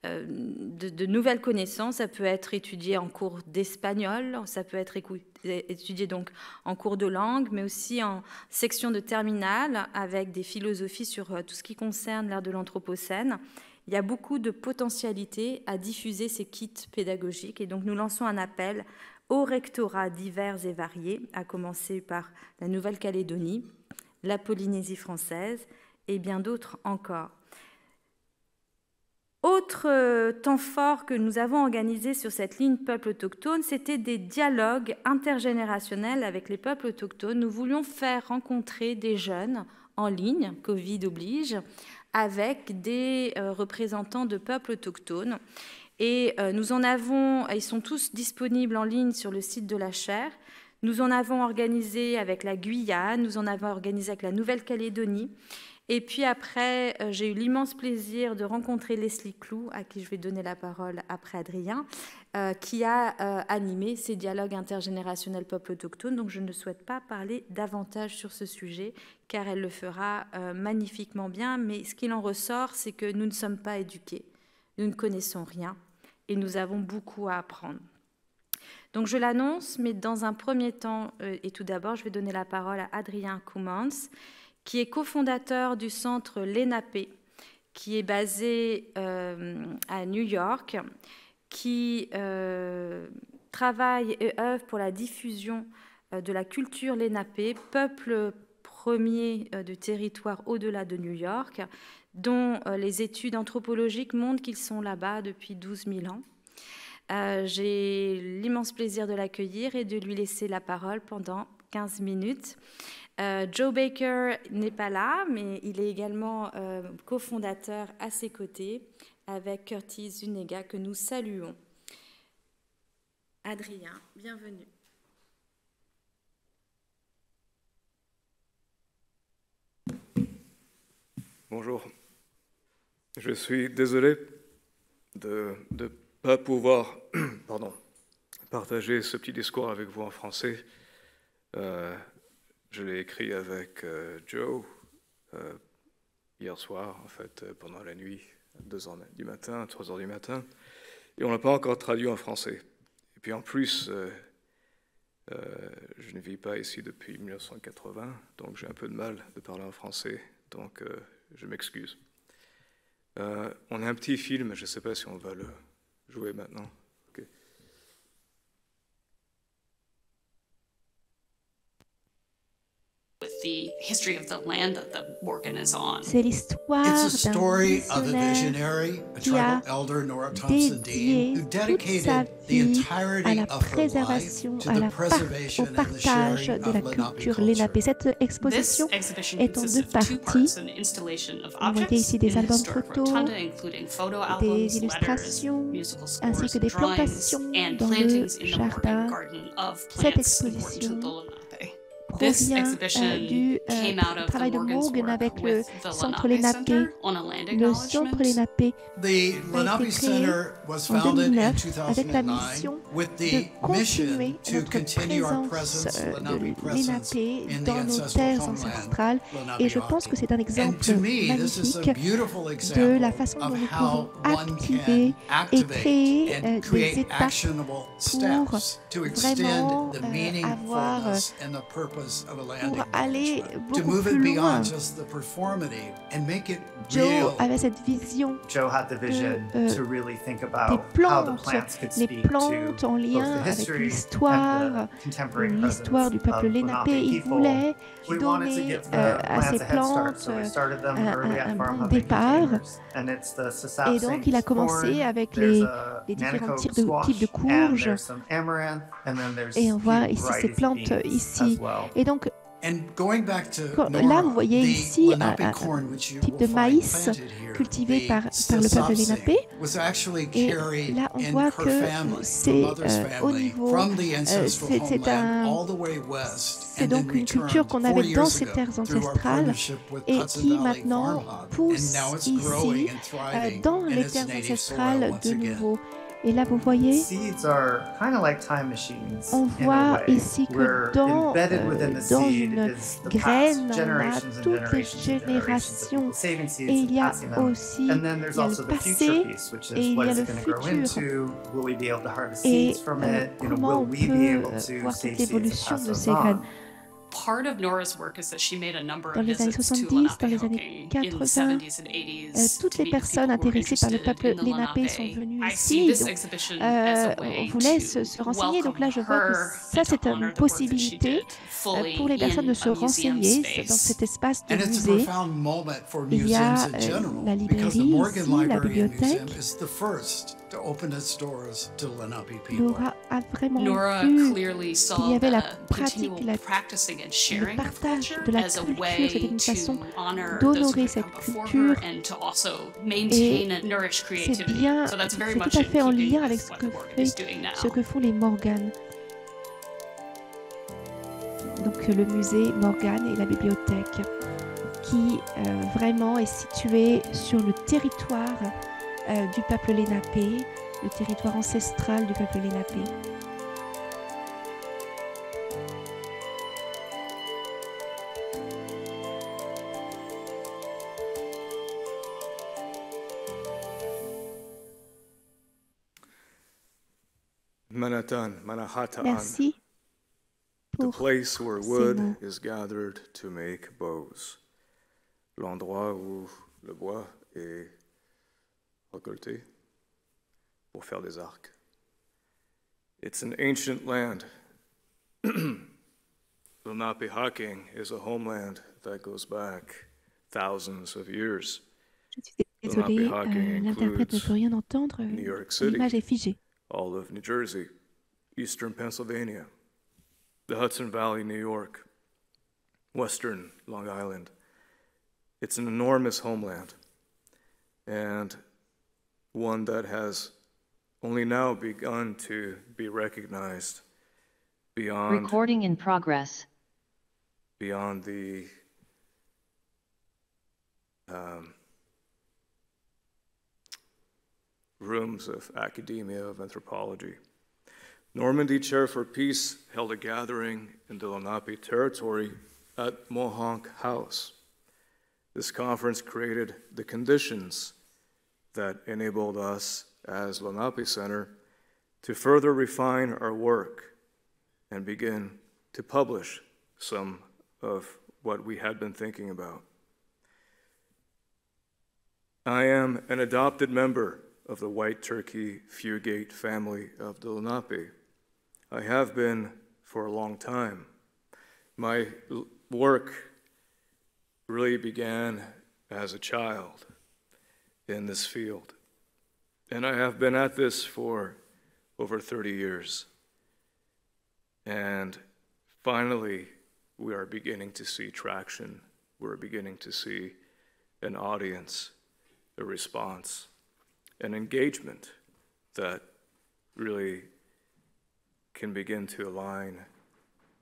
de nouvelles connaissances. Ça peut être étudié en cours d'espagnol, ça peut être étudié donc en cours de langue, mais aussi en section de terminale avec des philosophies sur tout ce qui concerne l'ère de l'Anthropocène. Il y a beaucoup de potentialités à diffuser ces kits pédagogiques et donc nous lançons un appel aux rectorats divers et variés, à commencer par la Nouvelle-Calédonie, la Polynésie française et bien d'autres encore. Autre temps fort que nous avons organisé sur cette ligne peuple autochtone, c'était des dialogues intergénérationnels avec les peuples autochtones. Nous voulions faire rencontrer des jeunes en ligne, Covid oblige, avec des représentants de peuples autochtones. Et nous en avons, ils sont tous disponibles en ligne sur le site de la chaire. Nous en avons organisé avec la Guyane, nous en avons organisé avec la Nouvelle-Calédonie. Et puis après, j'ai eu l'immense plaisir de rencontrer Leslie Clou, à qui je vais donner la parole après Adrien, qui a animé ces dialogues intergénérationnels peuples autochtones. Donc je ne souhaite pas parler davantage sur ce sujet, car elle le fera magnifiquement bien. Mais ce qu'il en ressort, c'est que nous ne sommes pas éduqués, nous ne connaissons rien, et nous avons beaucoup à apprendre. Donc je l'annonce, mais dans un premier temps, et tout d'abord, je vais donner la parole à Adrien Koumans, qui est cofondateur du centre l'ENAP, qui est basé à New York, qui travaille et œuvre pour la diffusion de la culture l'ENAP, peuple premier du territoire au-delà de New York, dont les études anthropologiques montrent qu'ils sont là-bas depuis 12 000 ans. J'ai l'immense plaisir de l'accueillir et de lui laisser la parole pendant 15 minutes. Joe Baker n'est pas là, mais il est également cofondateur à ses côtés avec Curtis Zuniga, que nous saluons. Adrien, bienvenue. Bonjour. Je suis désolé de ne pas pouvoir partager ce petit discours avec vous en français. Je l'ai écrit avec Joe hier soir, en fait, pendant la nuit, 2h du matin, 3h du matin, et on ne l'a pas encore traduit en français. Et puis en plus, je ne vis pas ici depuis 1980, donc j'ai un peu de mal de parler en français, donc je m'excuse. On a un petit film, je ne sais pas si on va le jouer maintenant. C'est l'histoire d'un visionnaire qui a dédié toute sa vie à la préservation, au partage de la culture Lenape. Cette exposition est en deux parties. Vous voyez ici des albums photos, des illustrations, ainsi que des plantations dans le jardin. Cette exposition provient du travail de Morgan avec le Centre Lenape. Le Centre Lenape a été créé en 2009 avec la mission de continuer notre présence de Lenape dans nos terres ancestrales. Et je pense que c'est un exemple magnifique de la façon dont nous pouvons activer et créer des étapes pour vraiment avoir pour aller beaucoup plus loin. Joe avait cette vision des plantes en lien avec l'histoire du peuple Lenape. Il voulait donner à ces plantes un bon départ. Et donc, il a commencé avec les différents types de courges. Et on voit ici ces plantes ici. Et donc, là, vous voyez ici un type de maïs cultivé par le peuple Lenape. Et là, on voit que c'est au niveau, c'est donc une culture qu'on avait dans ces terres ancestrales et qui maintenant pousse ici dans les terres ancestrales de nouveau. Et là, vous voyez, on voit ici que dans une graine, on a toutes les générations. Et il y a aussi le passé et il y a le futur. Et comment on peut voir cette évolution de ces graines. Dans les années 70, dans les années 80, toutes les personnes intéressées par le peuple Lenape sont venues ici. Donc, on voulait se renseigner. Donc là, je vois que ça, c'est une possibilité pour les personnes de se renseigner dans cet espace de musée. Il y a la librairie ici, la bibliothèque. Laura a vraiment vu qu'il y avait la pratique, le partage de la culture. C'était une façon d'honorer cette culture et c'est bien, c'est tout à fait en lien avec ce que font les Morgan. Donc le musée Morgan et la bibliothèque qui vraiment est situé sur le territoire du peuple Lenape, le territoire ancestral du peuple Lenape. Merci pour ces mots. L'endroit où le bois est récolté pour faire des arcs. It's an ancient land. Lenapehoking is a homeland that goes back thousands of years. Je suis désolée, l'interprète ne peut rien entendre. L'image est figée. All of New Jersey, eastern Pennsylvania, the Hudson Valley, New York, western Long Island. It's an enormous homeland, and one that has only now begun to be recognized beyond recording in progress. Beyond the rooms of academia, of anthropology. Normandy Chair for Peace held a gathering in the Lenape territory at Mohonk House. This conference created the conditions that enabled us as Lenape Center to further refine our work and begin to publish some of what we had been thinking about. I am an adopted member of the White Turkey Fugate family of the Lenape. I have been for a long time. My work really began as a child in this field. And I have been at this for over 30 years. And finally, we are beginning to see traction. We're beginning to see an audience, a response, an engagement that really can begin to align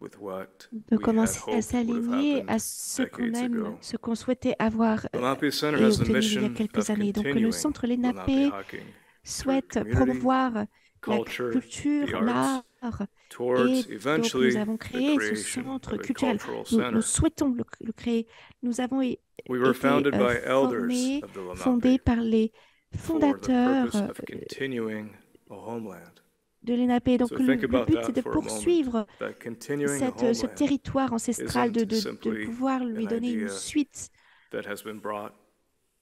with what de we had commencer à hoped would have s'aligner happened à ce qu'on decades aime, ago. ce qu'on souhaitait avoir The Lenape Center et has the obtenu il y a mission quelques of années. Donc le continuing centre Lenape Lenape Hocking souhaite community, promouvoir la culture, culture, the arts, l'art, towards et donc eventually nous avons the créé ce creation centre of a culturel. cultural Nous center. souhaitons le créer. Nous avons We were été founded by elders formés, of the fondés Lenape par les for the fondateurs purpose of continuing a homeland. de l'ENAP. Donc So le think about but, c'est de that for a moment, poursuivre that continuing a ce homeland territoire ancestral, isn't de simply pouvoir lui an donner une idea suite. that has been brought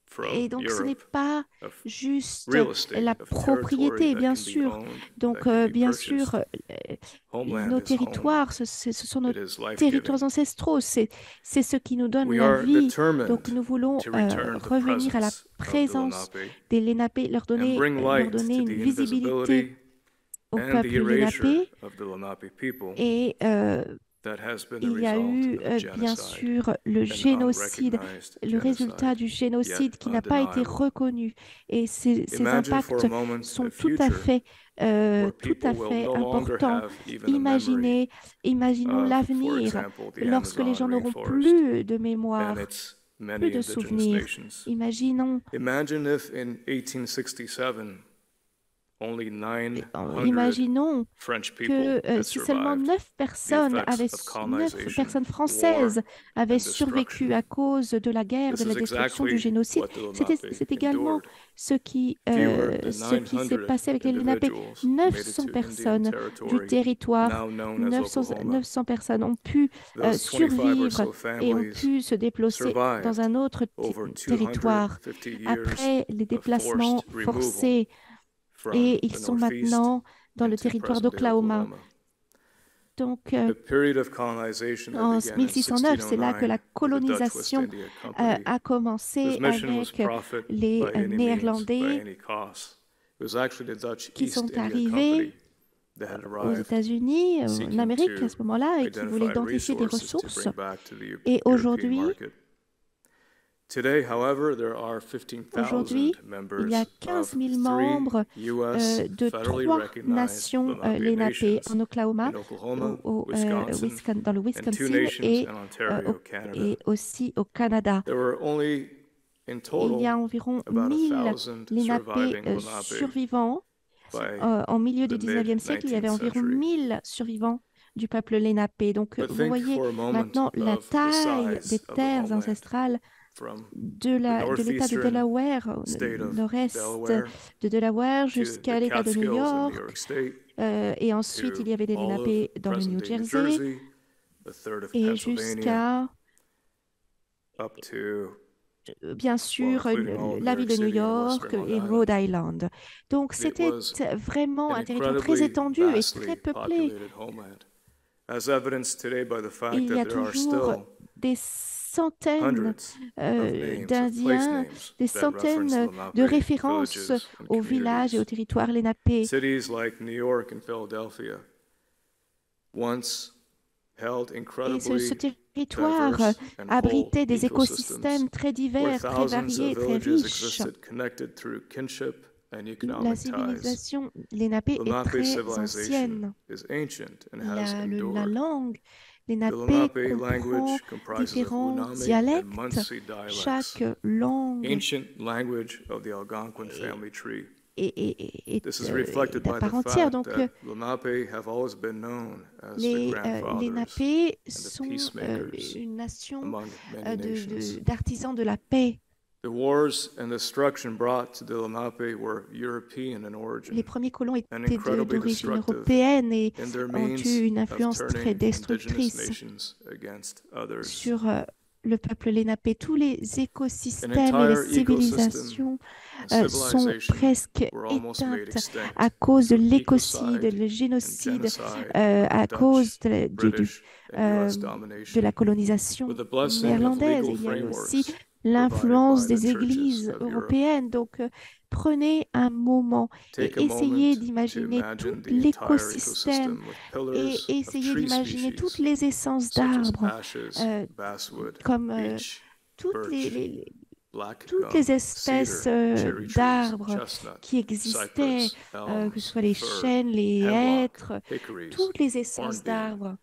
from Et donc ce n'est Europe, pas of juste real estate, la of propriété, territory that bien can be sûr. owned, Donc that can be bien purchased. sûr, Homeland nos is home. territoires, ce sont nos It is life-giving. territoires ancestraux. C'est ce qui nous donne We la are vie. determined Donc nous voulons to return the revenir à la presence of the présence Lenape des Lenape, leur and donner bring light to une the visibilité invisibility au and the peuple erasure Lenape. of the Lenape people Et that has been the il y a result eu of bien genocide, sûr le an génocide, unrecognized le résultat genocide, du génocide yet qui n'a pas été undeniable. reconnu. Et ces Imagine for a impacts moment sont a tout à future fait, where people will no longer importants. have even a memory Imaginons of, for l'avenir example, the lorsque les gens Amazon n'auront rainforest plus de mémoire, and its plus many de indigenous souvenirs. nations. Imaginons, Imagine if in 1867 only 900 imaginons French people que had si seulement survived 9 personnes, effects of 9 colonization, personnes françaises avaient and survécu destruction. à cause de la guerre, This de la is destruction, du exactly génocide. what the Lenape C'est également endured. ce qui Fewer than s'est 900 passé avec les Lenape. individuals made it 900 to personnes Indian du territory, territoire, now known as Oklahoma. 900 personnes ont pu Those 25 or survivre so et ont families pu se déplacer survived dans un autre over territoire 250 years après les of déplacements forced removal forcés. from Et ils the sont Northeast maintenant dans le into territoire present-day d'Oklahoma. Oklahoma. Donc, The period of colonization that en began in 1609, c'est là que la 1609 with the Dutch West colonisation India Company, a commencé whose mission was avec profit les by any means, by Néerlandais any cost. It was actually the Dutch qui East sont India arrivés Company that had aux arrived, États-Unis, en seeking Amérique to à ce moment-là, et qui voulaient identify identifier des resources to ressources. bring back to the Et European aujourd'hui, market. Today, however, there are 15,000 Aujourd'hui, members il y a of 15 000 three membres US de federally 3 recognized nations Lenape Lenape nations en Oklahoma, in Oklahoma, dans le and 2 Wisconsin nations et, in Ontario, Canada. et aussi au Canada. There were only in Il y a total environ about 1000 1,000 Lenape surviving Lenape survivants. by En milieu du the 19e siècle, il y avait mid-19th environ century. 1000 survivants du peuple Lenape. Donc, But vous think voyez for a moment maintenant la of the taille size des of the terres homeland, ancestrales from de l'État de northeastern Delaware, state of nord-est Delaware de Delaware to jusqu'à the l'État de Catskills New in New York. York State, Et ensuite, to il y avait des all of Lenape dans le New present-day New Jersey Jersey, a third of et Pennsylvania, jusqu'à, up to bien sûr, including all of la New ville de York New City and York western Long et Island. Rhode Island. Donc, It c'était was vraiment an un territoire très incredibly étendu et vastly très peuplé. populated homeland, as evidenced today by the fact Il y a that there are toujours still des centaines hundreds of names, of place d'Indiens, names des that reference centaines Lenape de références villages and aux villages et aux communities. territoires Lenape. Cities like New York and Philadelphia once held Et incredibly ce territoire diverse and abritait whole des écosystéms écosystèmes très where divers, très thousands variés, of très villages riches. existed connected through kinship and La economic ties. civilisation Lenape est Lenape très civilization ancienne. is ancient and has La endured. langue The Lenape Lenape comprend language comprises of différents Lenape and dialectes. Munsee dialects, Chaque langue ancient language of the Algonquin family tree. est This is reflected by à the part entière. fact Donc, that Lenape have always been known as the les grandfathers Lenape the sont peacemakers une nation among many nations. d'artisans de la paix. The wars and destruction brought to the Lenape were European in origin, Les premiers colons étaient incredibly d'origine destructive européenne et in their ont means eu une of influence très turning indigenous destructrice nations against others. sur le peuple Lenape. Tous les An écosystèmes et entire les civilisations sont presque éteintes à cause de l'écocide, le génocide, à cause de la colonisation néerlandaise. Il y a eu aussi l'influence des églises européennes. Donc, prenez un moment et essayez d'imaginer tout l'écosystème et essayez d'imaginer toutes les essences d'arbres, comme toutes les espèces d'arbres qui existaient, que ce soit les chênes, les hêtres, toutes les essences d'arbres.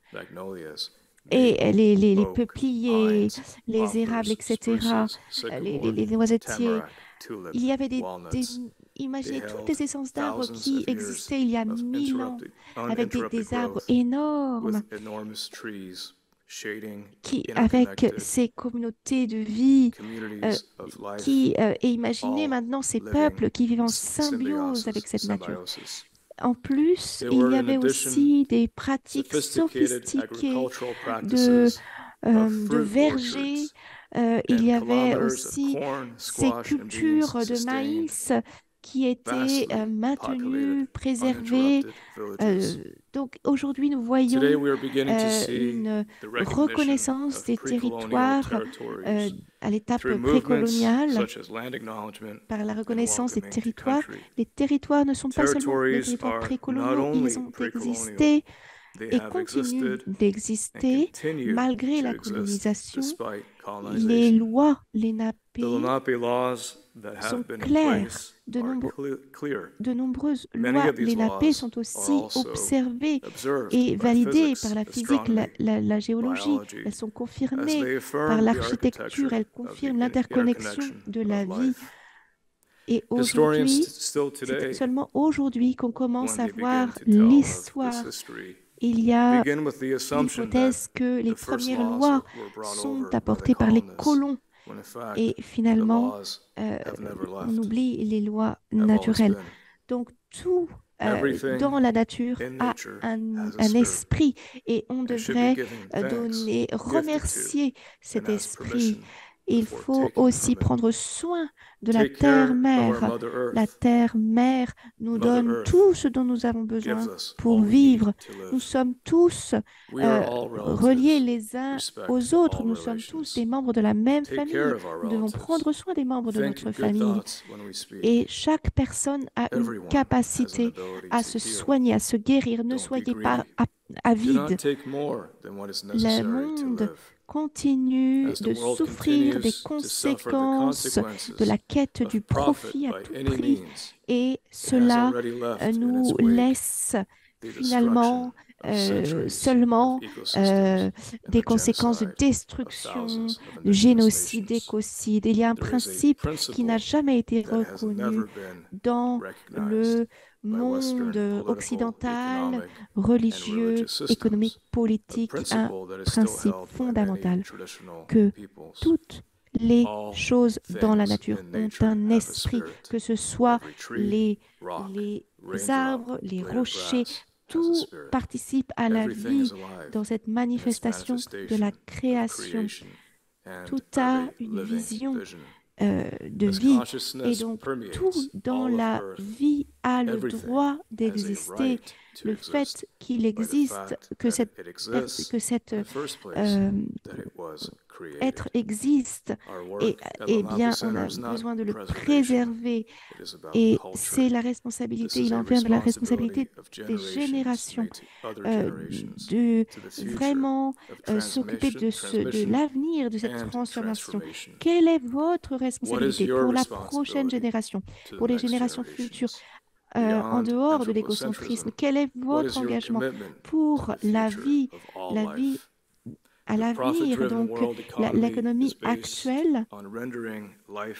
Et les peupliers, les érables, etc., les noisetiers. Il y avait imaginez toutes les essences d'arbres qui existaient il y a 1000 ans, avec des arbres énormes, avec ces communautés de vie, et imaginez maintenant ces peuples qui vivent en symbiose avec cette nature. En plus, il y avait aussi des pratiques sophistiquées de vergers. Il y avait aussi ces cultures de maïs qui étaient maintenues, préservées. Donc aujourd'hui, nous voyons une reconnaissance des territoires à l'étape précoloniale par la reconnaissance des territoires. Les territoires ne sont pas seulement des territoires précoloniaux, ils ont existé et continuent d'exister malgré la colonisation. Les lois, les NAPE sont claires. De nombreuses lois, les NAPE sont aussi observées et validées par la physique, la géologie. Elles sont confirmées par l'architecture, elles confirment l'interconnexion de la vie. Et aujourd'hui, c'est seulement aujourd'hui qu'on commence à voir l'histoire. Il y a l'hypothèse que les premières lois sont apportées par les colons et finalement, on oublie les lois naturelles. Donc, tout dans la nature a un esprit et on devrait remercier cet esprit. Il faut aussi prendre soin de la terre-mère. La terre-mère nous donne tout ce dont nous avons besoin pour vivre. Nous sommes tous reliés les uns aux autres. Nous sommes tous des membres de la même famille. Nous devons prendre soin des membres de notre famille. Et chaque personne a une capacité à se soigner, à se guérir. Ne soyez pas avides. Le monde continue de souffrir des conséquences de la quête du profit à tout prix. Et cela nous laisse finalement seulement des conséquences de destruction, de génocide, d'écocide. Il y a un principe qui n'a jamais été reconnu dans le monde occidental, religieux, économique, politique, un principe fondamental que toutes les choses dans la nature ont un esprit, que ce soit les arbres, les rochers, tout participe à la vie dans cette manifestation de la création. Tout a une vision de vie et donc tout dans la vie a le droit d'exister. Le fait qu'il existe, que cet être existe, et bien on a besoin de le préserver et c'est la responsabilité, il en vient de la responsabilité des générations de vraiment s'occuper de l'avenir de cette transformation. Quelle est votre responsabilité pour la prochaine génération, pour les générations futures? En dehors de l'égocentrisme, quel est votre engagement pour la vie à l'avenir? Donc, l'économie actuelle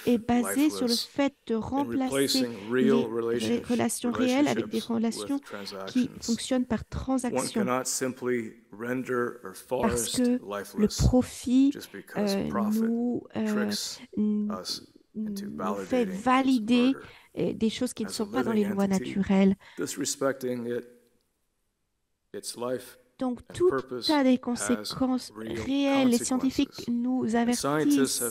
est basée sur le fait de remplacer les relations réelles avec des relations qui fonctionnent par transaction. Parce que le profit nous fait valider des choses qui ne sont pas dans les lois naturelles. Donc, tout a des conséquences réelles. Les scientifiques nous avertissent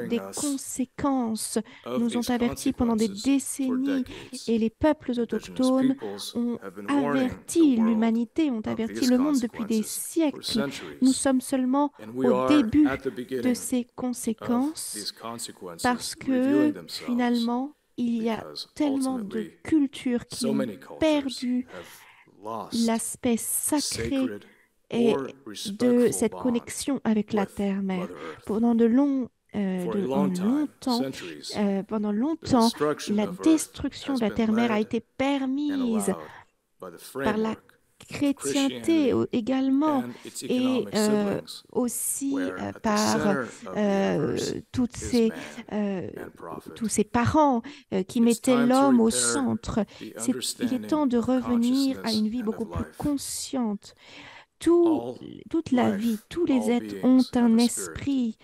des conséquences, nous ont avertis pendant des décennies, et les peuples autochtones ont averti l'humanité, ont averti le monde depuis des siècles. Nous sommes seulement au début de ces conséquences parce que, finalement, il y a tellement de cultures qui ont perdu l'aspect sacré et de cette connexion avec la terre-mère. Pendant pendant longtemps, la destruction de la terre-mère a été permise par la chrétienté également et aussi par tous ces parents qui mettaient l'homme au centre. Il est temps de revenir à une vie beaucoup plus consciente. Toute la vie, tous les êtres ont un esprit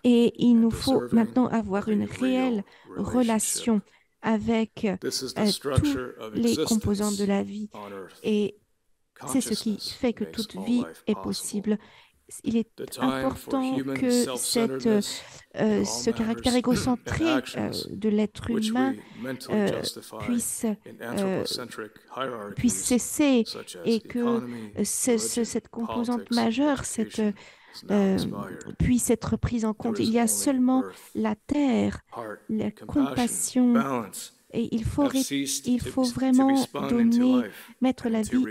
et il nous faut maintenant avoir une réelle relation avec tous les composants de la vie. Et c'est ce qui fait que toute vie est possible. Il est important que ce caractère égocentré de l'être humain puisse cesser et que cette composante majeure puisse être prise en compte. Il y a seulement la terre, la compassion, et il faut vraiment mettre la vie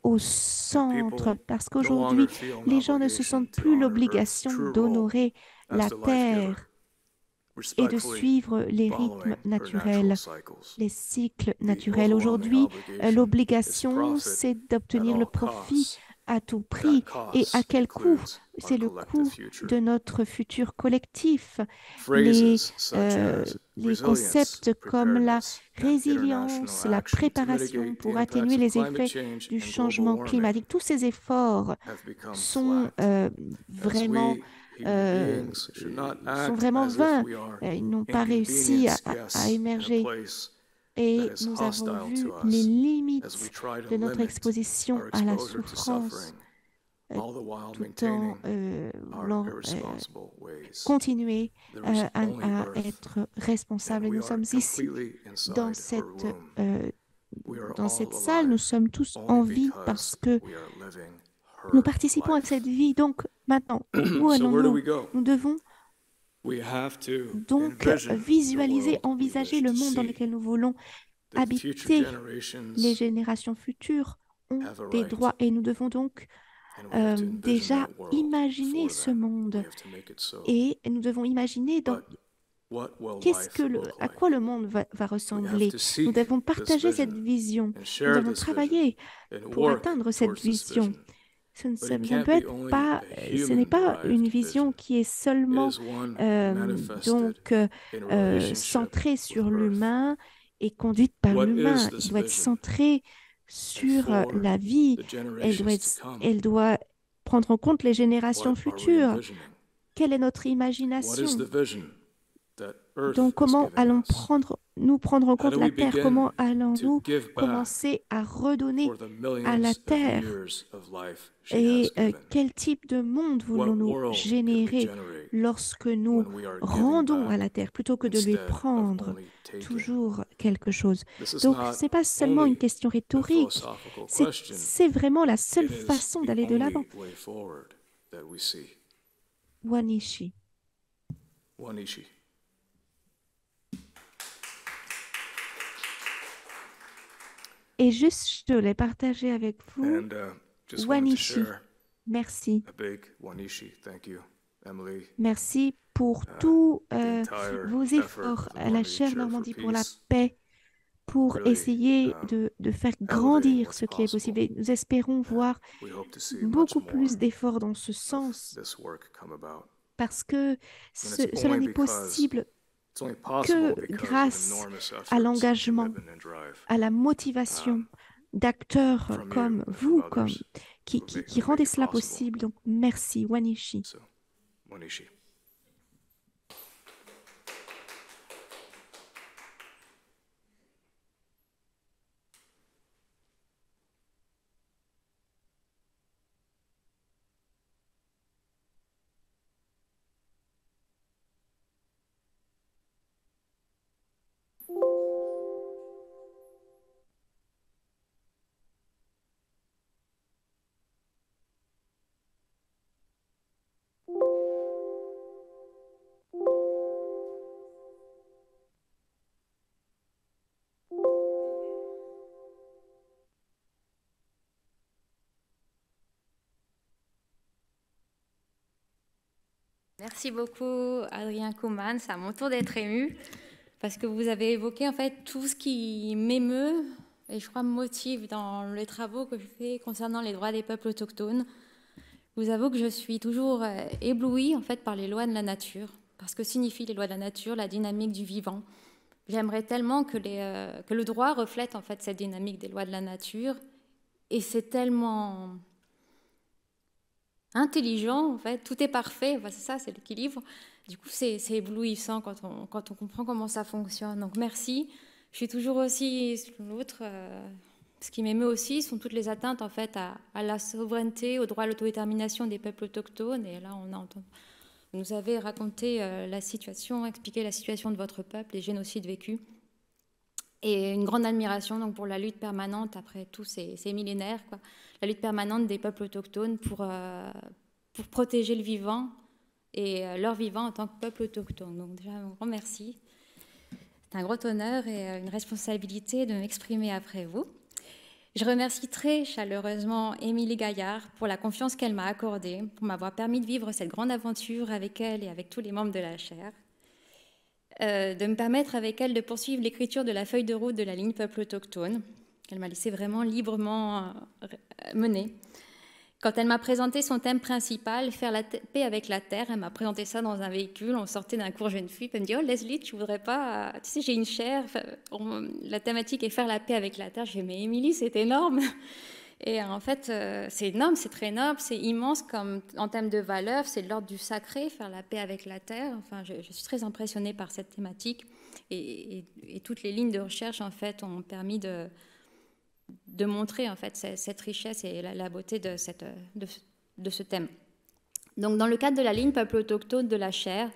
au centre, parce qu'aujourd'hui, les gens ne se sentent plus l'obligation d'honorer la terre et de suivre les rythmes naturels, les cycles naturels. Aujourd'hui, l'obligation, c'est d'obtenir le profit à tout prix. Et à quel coût? C'est le coût de notre futur collectif. Les concepts comme la résilience, la préparation pour atténuer les effets du changement climatique, tous ces efforts sont vraiment vains. Ils n'ont pas réussi à émerger. Et nous avons vu les limites de notre exposition à la souffrance tout en voulant continuer à être responsables. Nous sommes ici dans cette salle, nous sommes tous en vie parce que nous participons à cette vie. Donc maintenant, où allons-nous? Nous devons donc visualiser, envisager le monde dans lequel nous voulons habiter. Les générations futures ont des droits et nous devons donc déjà imaginer ce monde. Et nous devons imaginer à quoi le monde va ressembler. Nous devons partager cette vision. Nous devons travailler pour atteindre cette vision. Ce n'est pas une vision qui est seulement centrée sur l'humain et conduite par l'humain. Il doit être centré sur la vie. Elle doit prendre en compte les générations futures. Quelle est notre imagination? Donc, comment allons-nous prendre en compte la Terre? Comment allons-nous commencer à redonner à la Terre? Et quel type de monde voulons-nous générer lorsque nous rendons à la Terre plutôt que de lui prendre toujours quelque chose? Donc, ce n'est pas seulement une question rhétorique, c'est vraiment la seule façon d'aller de l'avant. Wanishi. Et juste, je l'ai partagé avec vous. Wanishi, merci. Merci pour tous vos efforts à la chaire Normandie pour la paix, pour essayer de faire grandir ce qui est possible. Et nous espérons voir beaucoup plus d'efforts dans ce sens, parce que cela n'est possible que grâce à l'engagement, à la motivation d'acteurs comme vous, qui rendaient cela possible. Donc, merci, Wanishi. Merci beaucoup, Adrien Koopmans. C'est à mon tour d'être émue parce que vous avez évoqué en fait tout ce qui m'émeut et je crois me motive dans les travaux que je fais concernant les droits des peuples autochtones. Je vous avoue que je suis toujours éblouie en fait par les lois de la nature, parce que signifient les lois de la nature, la dynamique du vivant. J'aimerais tellement que le droit reflète en fait cette dynamique des lois de la nature, et c'est tellement intelligent en fait, tout est parfait, enfin, c'est ça, c'est l'équilibre. Du coup, c'est éblouissant quand on comprend comment ça fonctionne. Donc merci. Je suis toujours aussi l'autre. Ce qui m'émeut aussi sont toutes les atteintes en fait à la souveraineté, au droit à l'autodétermination des peuples autochtones. Et là, on a entendu. Vous nous avez raconté la situation, expliqué la situation de votre peuple, les génocides vécus. Et une grande admiration donc, pour la lutte permanente, après tous ces millénaires, quoi, la lutte permanente des peuples autochtones pour protéger le vivant et leur vivant en tant que peuple autochtone. Donc déjà, un grand merci. C'est un gros honneur et une responsabilité de m'exprimer après vous. Je remercie très chaleureusement Émilie Gaillard pour la confiance qu'elle m'a accordée, pour m'avoir permis de vivre cette grande aventure avec elle et avec tous les membres de la chaire, de me permettre avec elle de poursuivre l'écriture de la feuille de route de la ligne peuple autochtone, qu'elle m'a laissé vraiment librement mener. Quand elle m'a présenté son thème principal, faire la paix avec la terre, elle m'a présenté ça dans un véhicule, on sortait d'un cours jeune fille, puis elle me dit « Oh Leslie, tu voudrais pas... Tu sais, j'ai une chaire, la thématique est faire la paix avec la terre. » Je dis « Mais Émilie, c'est énorme !» Et en fait, c'est énorme, c'est très noble, c'est immense comme, en termes de valeur, c'est de l'ordre du sacré, faire la paix avec la terre. Enfin, je suis très impressionnée par cette thématique et toutes les lignes de recherche, en fait, ont permis de montrer en fait cette richesse et la beauté de ce thème. Donc, dans le cadre de la ligne peuple autochtone de la chaire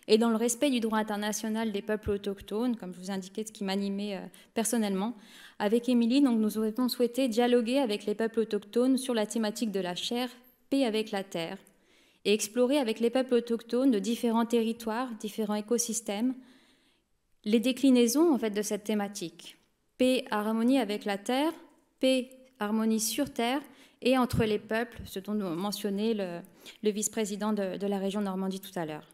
et dans le respect du droit international des peuples autochtones, comme je vous indiquais ce qui m'animait personnellement, avec Émilie, donc, nous avons souhaité dialoguer avec les peuples autochtones sur la thématique de la chaire, paix avec la terre, et explorer avec les peuples autochtones de différents territoires, différents écosystèmes, les déclinaisons en fait de cette thématique. Paix, harmonie avec la terre, paix, harmonie sur terre et entre les peuples, ce dont nous mentionnait le vice-président de la région Normandie tout à l'heure.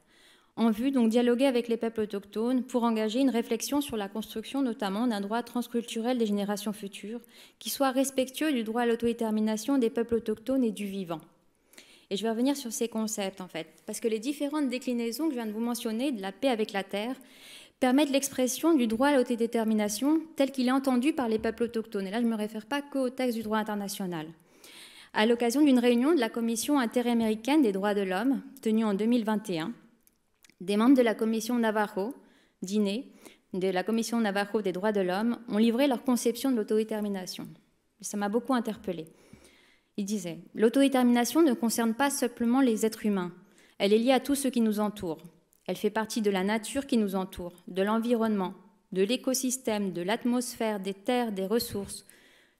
En vue, donc, dialoguer avec les peuples autochtones pour engager une réflexion sur la construction notamment d'un droit transculturel des générations futures qui soit respectueux du droit à l'autodétermination des peuples autochtones et du vivant. Et je vais revenir sur ces concepts, en fait, parce que les différentes déclinaisons que je viens de vous mentionner de la paix avec la terre permettent l'expression du droit à l'autodétermination tel qu'il est entendu par les peuples autochtones. Et là, je ne me réfère pas qu'au texte du droit international. À l'occasion d'une réunion de la Commission interaméricaine des droits de l'homme, tenue en 2021, des membres de la Commission Navajo, d'INE, de la Commission Navajo des droits de l'homme, ont livré leur conception de l'autodétermination. Ça m'a beaucoup interpellée. Ils disaient « L'autodétermination ne concerne pas simplement les êtres humains. Elle est liée à tout ce qui nous entoure. Elle fait partie de la nature qui nous entoure, de l'environnement, de l'écosystème, de l'atmosphère, des terres, des ressources.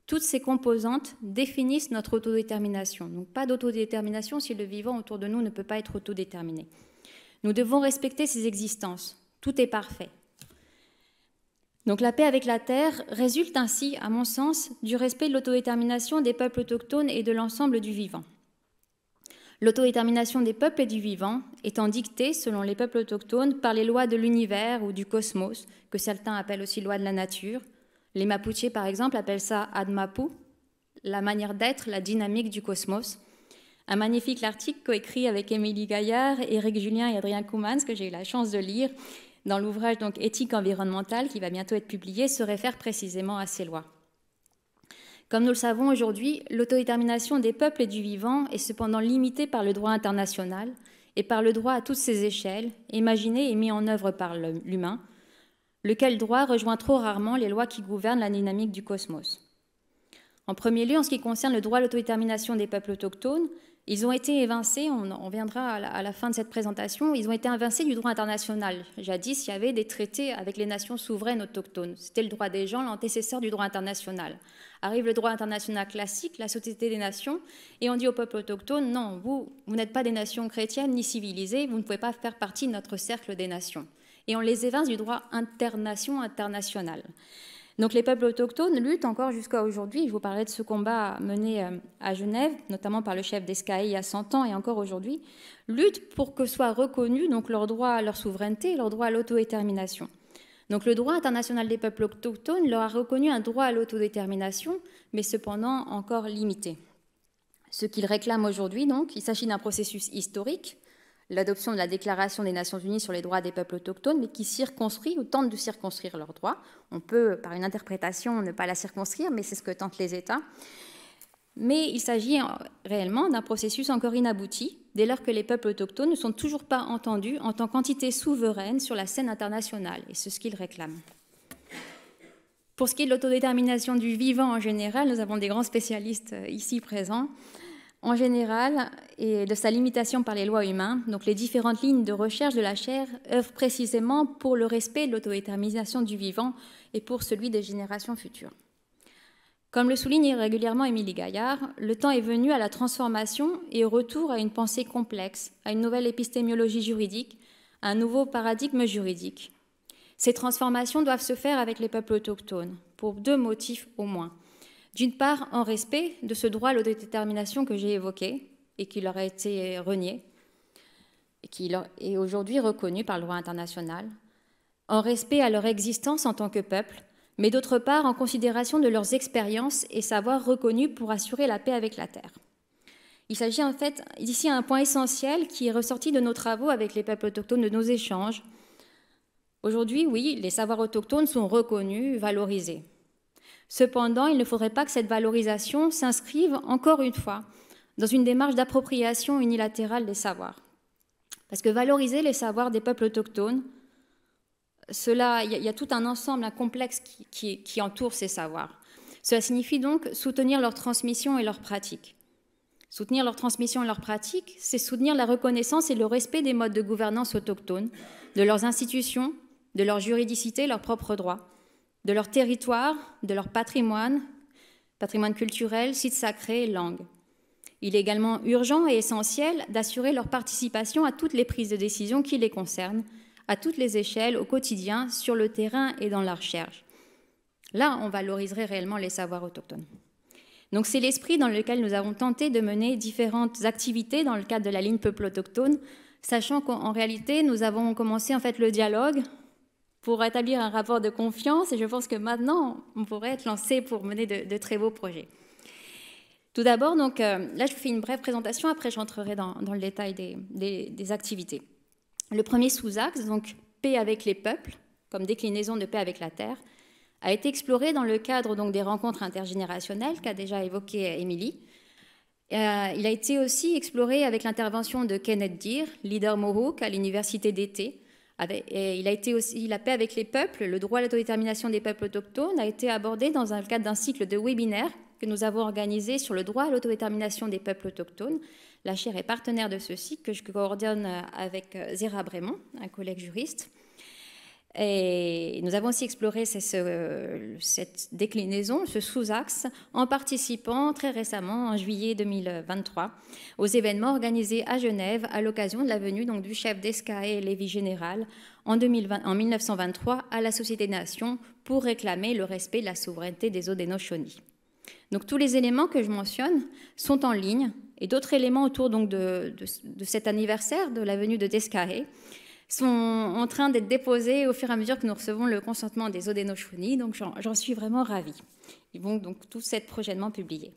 Toutes ces composantes définissent notre autodétermination. Donc pas d'autodétermination si le vivant autour de nous ne peut pas être autodéterminé. Nous devons respecter ces existences. Tout est parfait. Donc la paix avec la terre résulte ainsi, à mon sens, du respect de l'autodétermination des peuples autochtones et de l'ensemble du vivant. L'autodétermination des peuples et du vivant étant dictée, selon les peuples autochtones, par les lois de l'univers ou du cosmos, que certains appellent aussi lois de la nature. Les Mapuches, par exemple, appellent ça Admapu, la manière d'être, la dynamique du cosmos. Un magnifique article coécrit avec Émilie Gaillard, Éric Julien et Adrien Koopmans, que j'ai eu la chance de lire dans l'ouvrage donc Éthique environnementale, qui va bientôt être publié, se réfère précisément à ces lois. Comme nous le savons aujourd'hui, l'autodétermination des peuples et du vivant est cependant limitée par le droit international et par le droit à toutes ses échelles, imaginé et mis en œuvre par l'humain, lequel droit rejoint trop rarement les lois qui gouvernent la dynamique du cosmos. En premier lieu, en ce qui concerne le droit à l'autodétermination des peuples autochtones, ils ont été évincés, on viendra à la fin de cette présentation, ils ont été évincés du droit international. Jadis, il y avait des traités avec les nations souveraines autochtones. C'était le droit des gens, l'antécesseur du droit international. Arrive le droit international classique, la Société des Nations, et on dit aux peuples autochtones, non, vous n'êtes pas des nations chrétiennes ni civilisées, vous ne pouvez pas faire partie de notre cercle des nations. Et on les évince du droit international. Donc les peuples autochtones luttent encore jusqu'à aujourd'hui. Je vous parlerai de ce combat mené à Genève, notamment par le chef d'Escaé il y a 100 ans et encore aujourd'hui, luttent pour que soient reconnus donc leur droit à leur souveraineté et leur droit à l'autodétermination. Donc le droit international des peuples autochtones leur a reconnu un droit à l'autodétermination, mais cependant encore limité. Ce qu'ils réclament aujourd'hui, donc, il s'agit d'un processus historique, l'adoption de la Déclaration des Nations Unies sur les droits des peuples autochtones, mais qui circonscrit ou tente de circonscrire leurs droits. On peut, par une interprétation, ne pas la circonscrire, mais c'est ce que tentent les États. Mais il s'agit réellement d'un processus encore inabouti, dès lors que les peuples autochtones ne sont toujours pas entendus en tant qu'entité souveraine sur la scène internationale, et c'est ce qu'ils réclament. Pour ce qui est de l'autodétermination du vivant en général, nous avons des grands spécialistes ici présents, en général, et de sa limitation par les lois humaines. Donc les différentes lignes de recherche de la chaire œuvrent précisément pour le respect de l'autodétermination du vivant et pour celui des générations futures. Comme le souligne régulièrement Émilie Gaillard, le temps est venu à la transformation et au retour à une pensée complexe, à une nouvelle épistémologie juridique, à un nouveau paradigme juridique. Ces transformations doivent se faire avec les peuples autochtones, pour 2 motifs au moins. D'une part, en respect de ce droit à l'autodétermination que j'ai évoqué et qui leur a été renié, et qui leur est aujourd'hui reconnu par le droit international, en respect à leur existence en tant que peuple, mais d'autre part en considération de leurs expériences et savoirs reconnus pour assurer la paix avec la Terre. Il s'agit en fait ici d'un point essentiel qui est ressorti de nos travaux avec les peuples autochtones, de nos échanges. Aujourd'hui, oui, les savoirs autochtones sont reconnus, valorisés. Cependant, il ne faudrait pas que cette valorisation s'inscrive, encore une fois, dans une démarche d'appropriation unilatérale des savoirs. Parce que valoriser les savoirs des peuples autochtones, il y a tout un ensemble, un complexe qui entoure ces savoirs. Cela signifie donc soutenir leur transmission et leur pratique. Soutenir leur transmission et leur pratique, c'est soutenir la reconnaissance et le respect des modes de gouvernance autochtones, de leurs institutions, de leur juridicité, leurs propres droits, de leur territoire, de leur patrimoine culturel, sites sacrés, langues. Il est également urgent et essentiel d'assurer leur participation à toutes les prises de décision qui les concernent, à toutes les échelles, au quotidien, sur le terrain et dans la recherche. Là, on valoriserait réellement les savoirs autochtones. Donc c'est l'esprit dans lequel nous avons tenté de mener différentes activités dans le cadre de la ligne Peuple autochtone, sachant qu'en réalité, nous avons commencé en fait le dialogue pour établir un rapport de confiance, et je pense que maintenant, on pourrait être lancé pour mener de très beaux projets. Tout d'abord, donc, là, je vous fais une brève présentation, après j'entrerai dans le détail des activités. Le premier sous-axe, donc paix avec les peuples, comme déclinaison de paix avec la Terre, a été exploré dans le cadre donc, des rencontres intergénérationnelles qu'a déjà évoqué Émilie. Il a été aussi exploré avec l'intervention de Kenneth Deere, leader Mohawk à l'université d'été. La paix avec les peuples, le droit à l'autodétermination des peuples autochtones a été abordé dans le cadre d'un cycle de webinaires que nous avons organisé sur le droit à l'autodétermination des peuples autochtones. La chaire est partenaire de ce cycle que je coordonne avec Zéra Brémond, un collègue juriste. Et nous avons aussi exploré cette déclinaison, ce sous-axe, en participant très récemment, en juillet 2023, aux événements organisés à Genève à l'occasion de la venue donc, du chef d'Escaé Lévis Général en 1923 à la Société des Nations pour réclamer le respect de la souveraineté des Haudenosaunee. Donc tous les éléments que je mentionne sont en ligne, et d'autres éléments autour donc, de cet anniversaire de la venue de Descaé sont en train d'être déposés au fur et à mesure que nous recevons le consentement des Haudenosaunee, donc j'en suis vraiment ravie. Ils vont donc tous être prochainement publiés.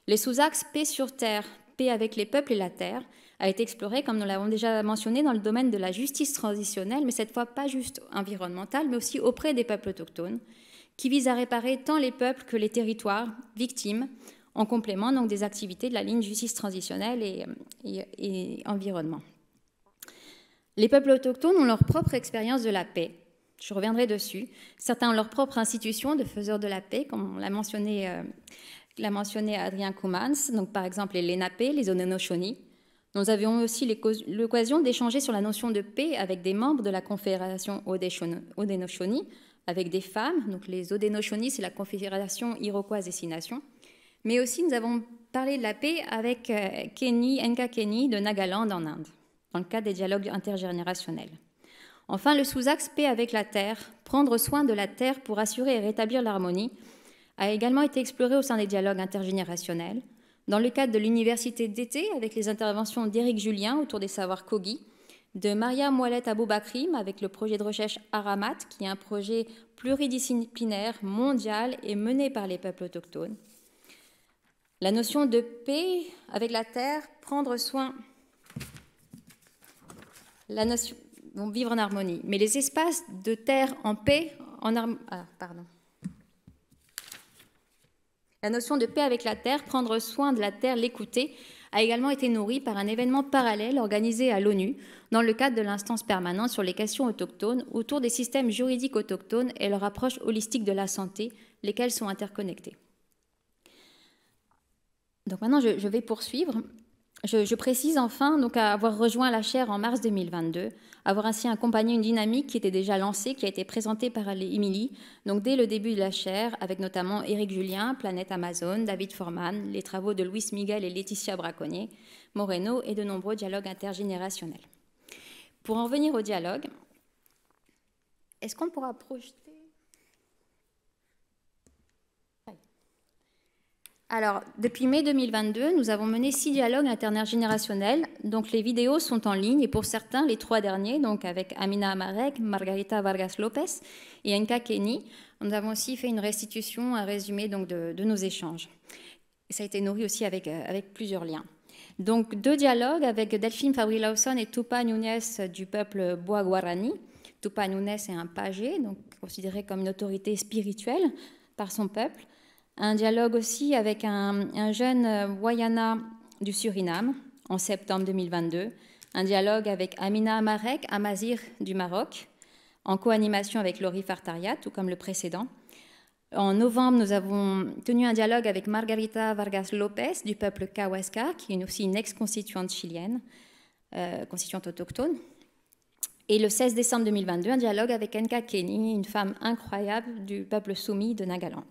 Les sous-axes paix sur terre, paix avec les peuples et la terre a été exploré, comme nous l'avons déjà mentionné, dans le domaine de la justice transitionnelle, mais cette fois pas juste environnementale, mais aussi auprès des peuples autochtones, qui vise à réparer tant les peuples que les territoires victimes, en complément donc, des activités de la ligne justice transitionnelle et environnement. Les peuples autochtones ont leur propre expérience de la paix. Je reviendrai dessus. Certains ont leur propre institution de faiseurs de la paix, comme l'a mentionné Adrien Koumans, donc par exemple les Lénape, les Haudenosaunee. Nous avions aussi l'occasion d'échanger sur la notion de paix avec des membres de la Confédération Haudenosaunee, avec des femmes. Donc les Haudenosaunee, c'est la Confédération iroquoise des 6 nations. Mais aussi, nous avons parlé de la paix avec Enka Kenny de Nagaland en Inde, dans le cadre des dialogues intergénérationnels. Enfin, le sous-axe paix avec la terre, prendre soin de la terre pour assurer et rétablir l'harmonie, a également été exploré au sein des dialogues intergénérationnels, dans le cadre de l'université d'été avec les interventions d'Éric Julien autour des savoirs Kogi, de Maria Moualet Aboubakrim avec le projet de recherche Aramat, qui est un projet pluridisciplinaire, mondial et mené par les peuples autochtones. La notion de paix avec la terre, prendre soin, la notion, donc vivre en harmonie. Mais les espaces de terre en paix, La notion de paix avec la terre, prendre soin de la terre, l'écouter, a également été nourrie par un événement parallèle organisé à l'ONU dans le cadre de l'instance permanente sur les questions autochtones autour des systèmes juridiques autochtones et leur approche holistique de la santé, lesquels sont interconnectés. Donc maintenant, je vais poursuivre. Je précise enfin donc, avoir rejoint la chaire en mars 2022, avoir ainsi accompagné une dynamique qui était déjà lancée, qui a été présentée par Émilie, donc dès le début de la chaire, avec notamment Éric Julien, Planète Amazon, David Forman, les travaux de Luis Miguel et Laetitia Braconnier, Moreno et de nombreux dialogues intergénérationnels. Pour en venir au dialogue, est-ce qu'on pourra projeter? Alors, depuis mai 2022, nous avons mené 6 dialogues intergénérationnels. Donc, les vidéos sont en ligne et pour certains, les 3 derniers, donc avec Amina Amarek, Margarita Vargas Lopez et Enka Kenny, nous avons aussi fait une restitution, un résumé donc, de nos échanges. Et ça a été nourri aussi avec plusieurs liens. Donc, 2 dialogues avec Delphine Fabry-Lawson et Tupa Nunes du peuple Bois Guarani. Tupa Nunes est un pagé, donc considéré comme une autorité spirituelle par son peuple. Un dialogue aussi avec un jeune Wayana du Suriname en septembre 2022. Un dialogue avec Amina Amarek, Amazir du Maroc, en co-animation avec Laurie Fartaria, tout comme le précédent. En novembre, nous avons tenu un dialogue avec Margarita Vargas Lopez du peuple Kawaska, qui est aussi une ex-constituante chilienne, constituante autochtone. Et le 16 décembre 2022, un dialogue avec Enka Kenny, une femme incroyable du peuple Sumi de Nagaland.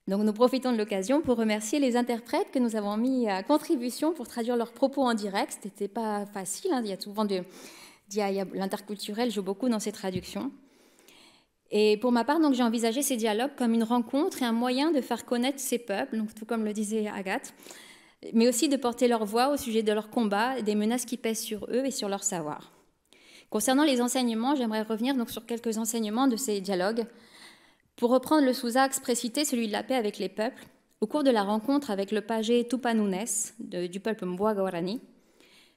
Donc nous profitons de l'occasion pour remercier les interprètes que nous avons mis à contribution pour traduire leurs propos en direct. Ce n'était pas facile, hein. Il y a souvent l'interculturel joue beaucoup dans ces traductions. Et pour ma part, donc, j'ai envisagé ces dialogues comme une rencontre et un moyen de faire connaître ces peuples, donc, tout comme le disait Agathe, mais aussi de porter leur voix au sujet de leurs combats et des menaces qui pèsent sur eux et sur leur savoir. Concernant les enseignements, j'aimerais revenir donc, sur quelques enseignements de ces dialogues. Pour reprendre le sous-axe précité, celui de la paix avec les peuples, au cours de la rencontre avec le pagé Tupa Nunes du peuple Mboa Guarani,